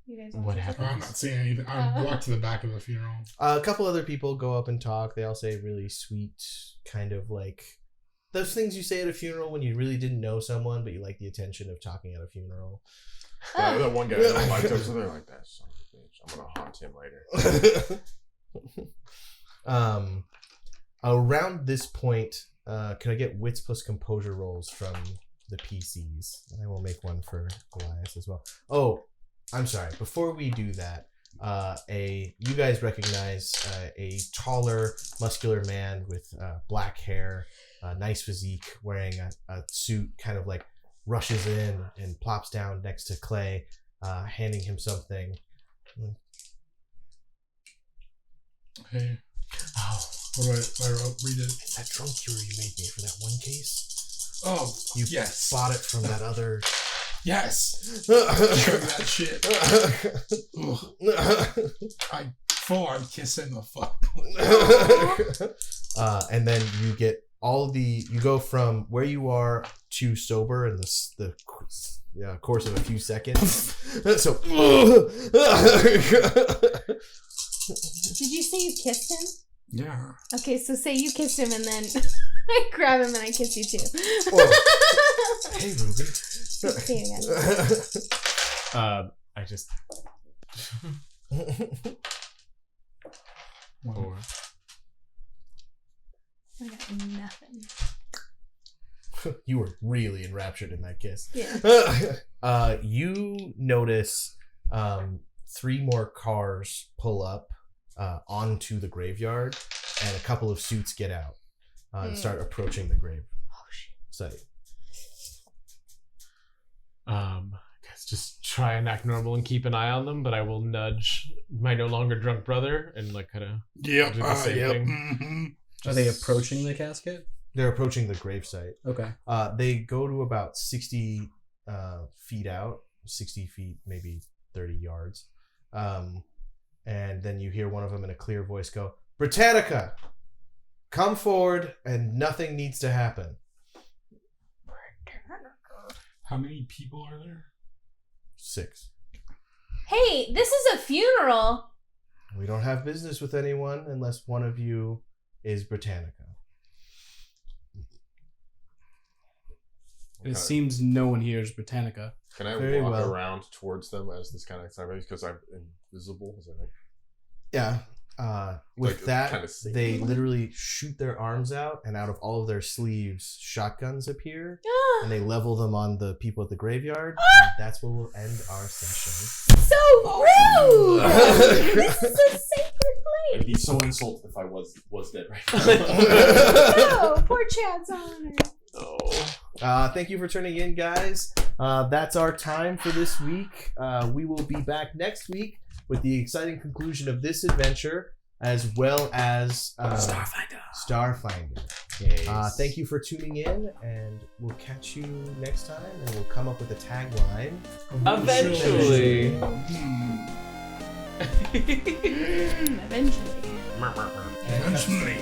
You guys What say happened? I'm not saying anything. I walked to the back of the funeral. A couple other people go up and talk. They all say really sweet, kind of like those things you say at a funeral when you really didn't know someone, but you like the attention of talking at a funeral. That one guy I don't like him, so they're like, that son of a bitch. I'm gonna haunt him later. Around this point, can I get wits plus composure rolls from the PCs? And I will make one for Elias as well. Oh, I'm sorry. Before we do that, you guys recognize a taller, muscular man with black hair, nice physique, wearing a suit, kind of like rushes in and plops down next to Clay, handing him something. Hey, Oh, what do I read it? It's that drum cure you made me for that one case. Oh, You yes. bought it from that other. Yes. Drink that shit. I'm kissing the fuck. And then you get you go from where you are to sober in the course of a few seconds. So, Did you say you kissed him? Yeah. Okay, so say you kissed him and then I grab him and I kiss you too. hey, Ruby. See you again. I just. Wow. I got nothing. You were really enraptured in that kiss. Yeah. You notice 3 more cars pull up onto the graveyard, and a couple of suits get out and start approaching the grave site. Guys, just try and act normal and keep an eye on them, but I will nudge my no longer drunk brother and like kind of Yep. do the same thing. Mm-hmm. Are they approaching the casket? They're approaching the grave site. Okay. They go to about 60 feet out, 60 feet, maybe 30 yards. And then you hear one of them in a clear voice go, "Britannica, come forward and nothing needs to happen." How many people are there? 6. Hey, this is a funeral. We don't have business with anyone unless one of you is Britannica. It seems no one here is Britannica. Can I Very walk well. around towards them as this kind of time because I'm invisible? Is that like, Yeah. With Like, that, kinda safe. they literally shoot their arms out, and out of all of their sleeves, shotguns appear, and they level them on the people at the graveyard. And that's where we'll end our session. So rude! This is a sacred I'd place. be so insulted if I was dead right now. No, poor Chad's honor. Thank you for tuning in, guys. That's our time for this week. We will be back next week with the exciting conclusion of this adventure, as well as Starfinder. Yes. Thank you for tuning in, and we'll catch you next time, and we'll come up with a tagline. Eventually. Eventually. Eventually.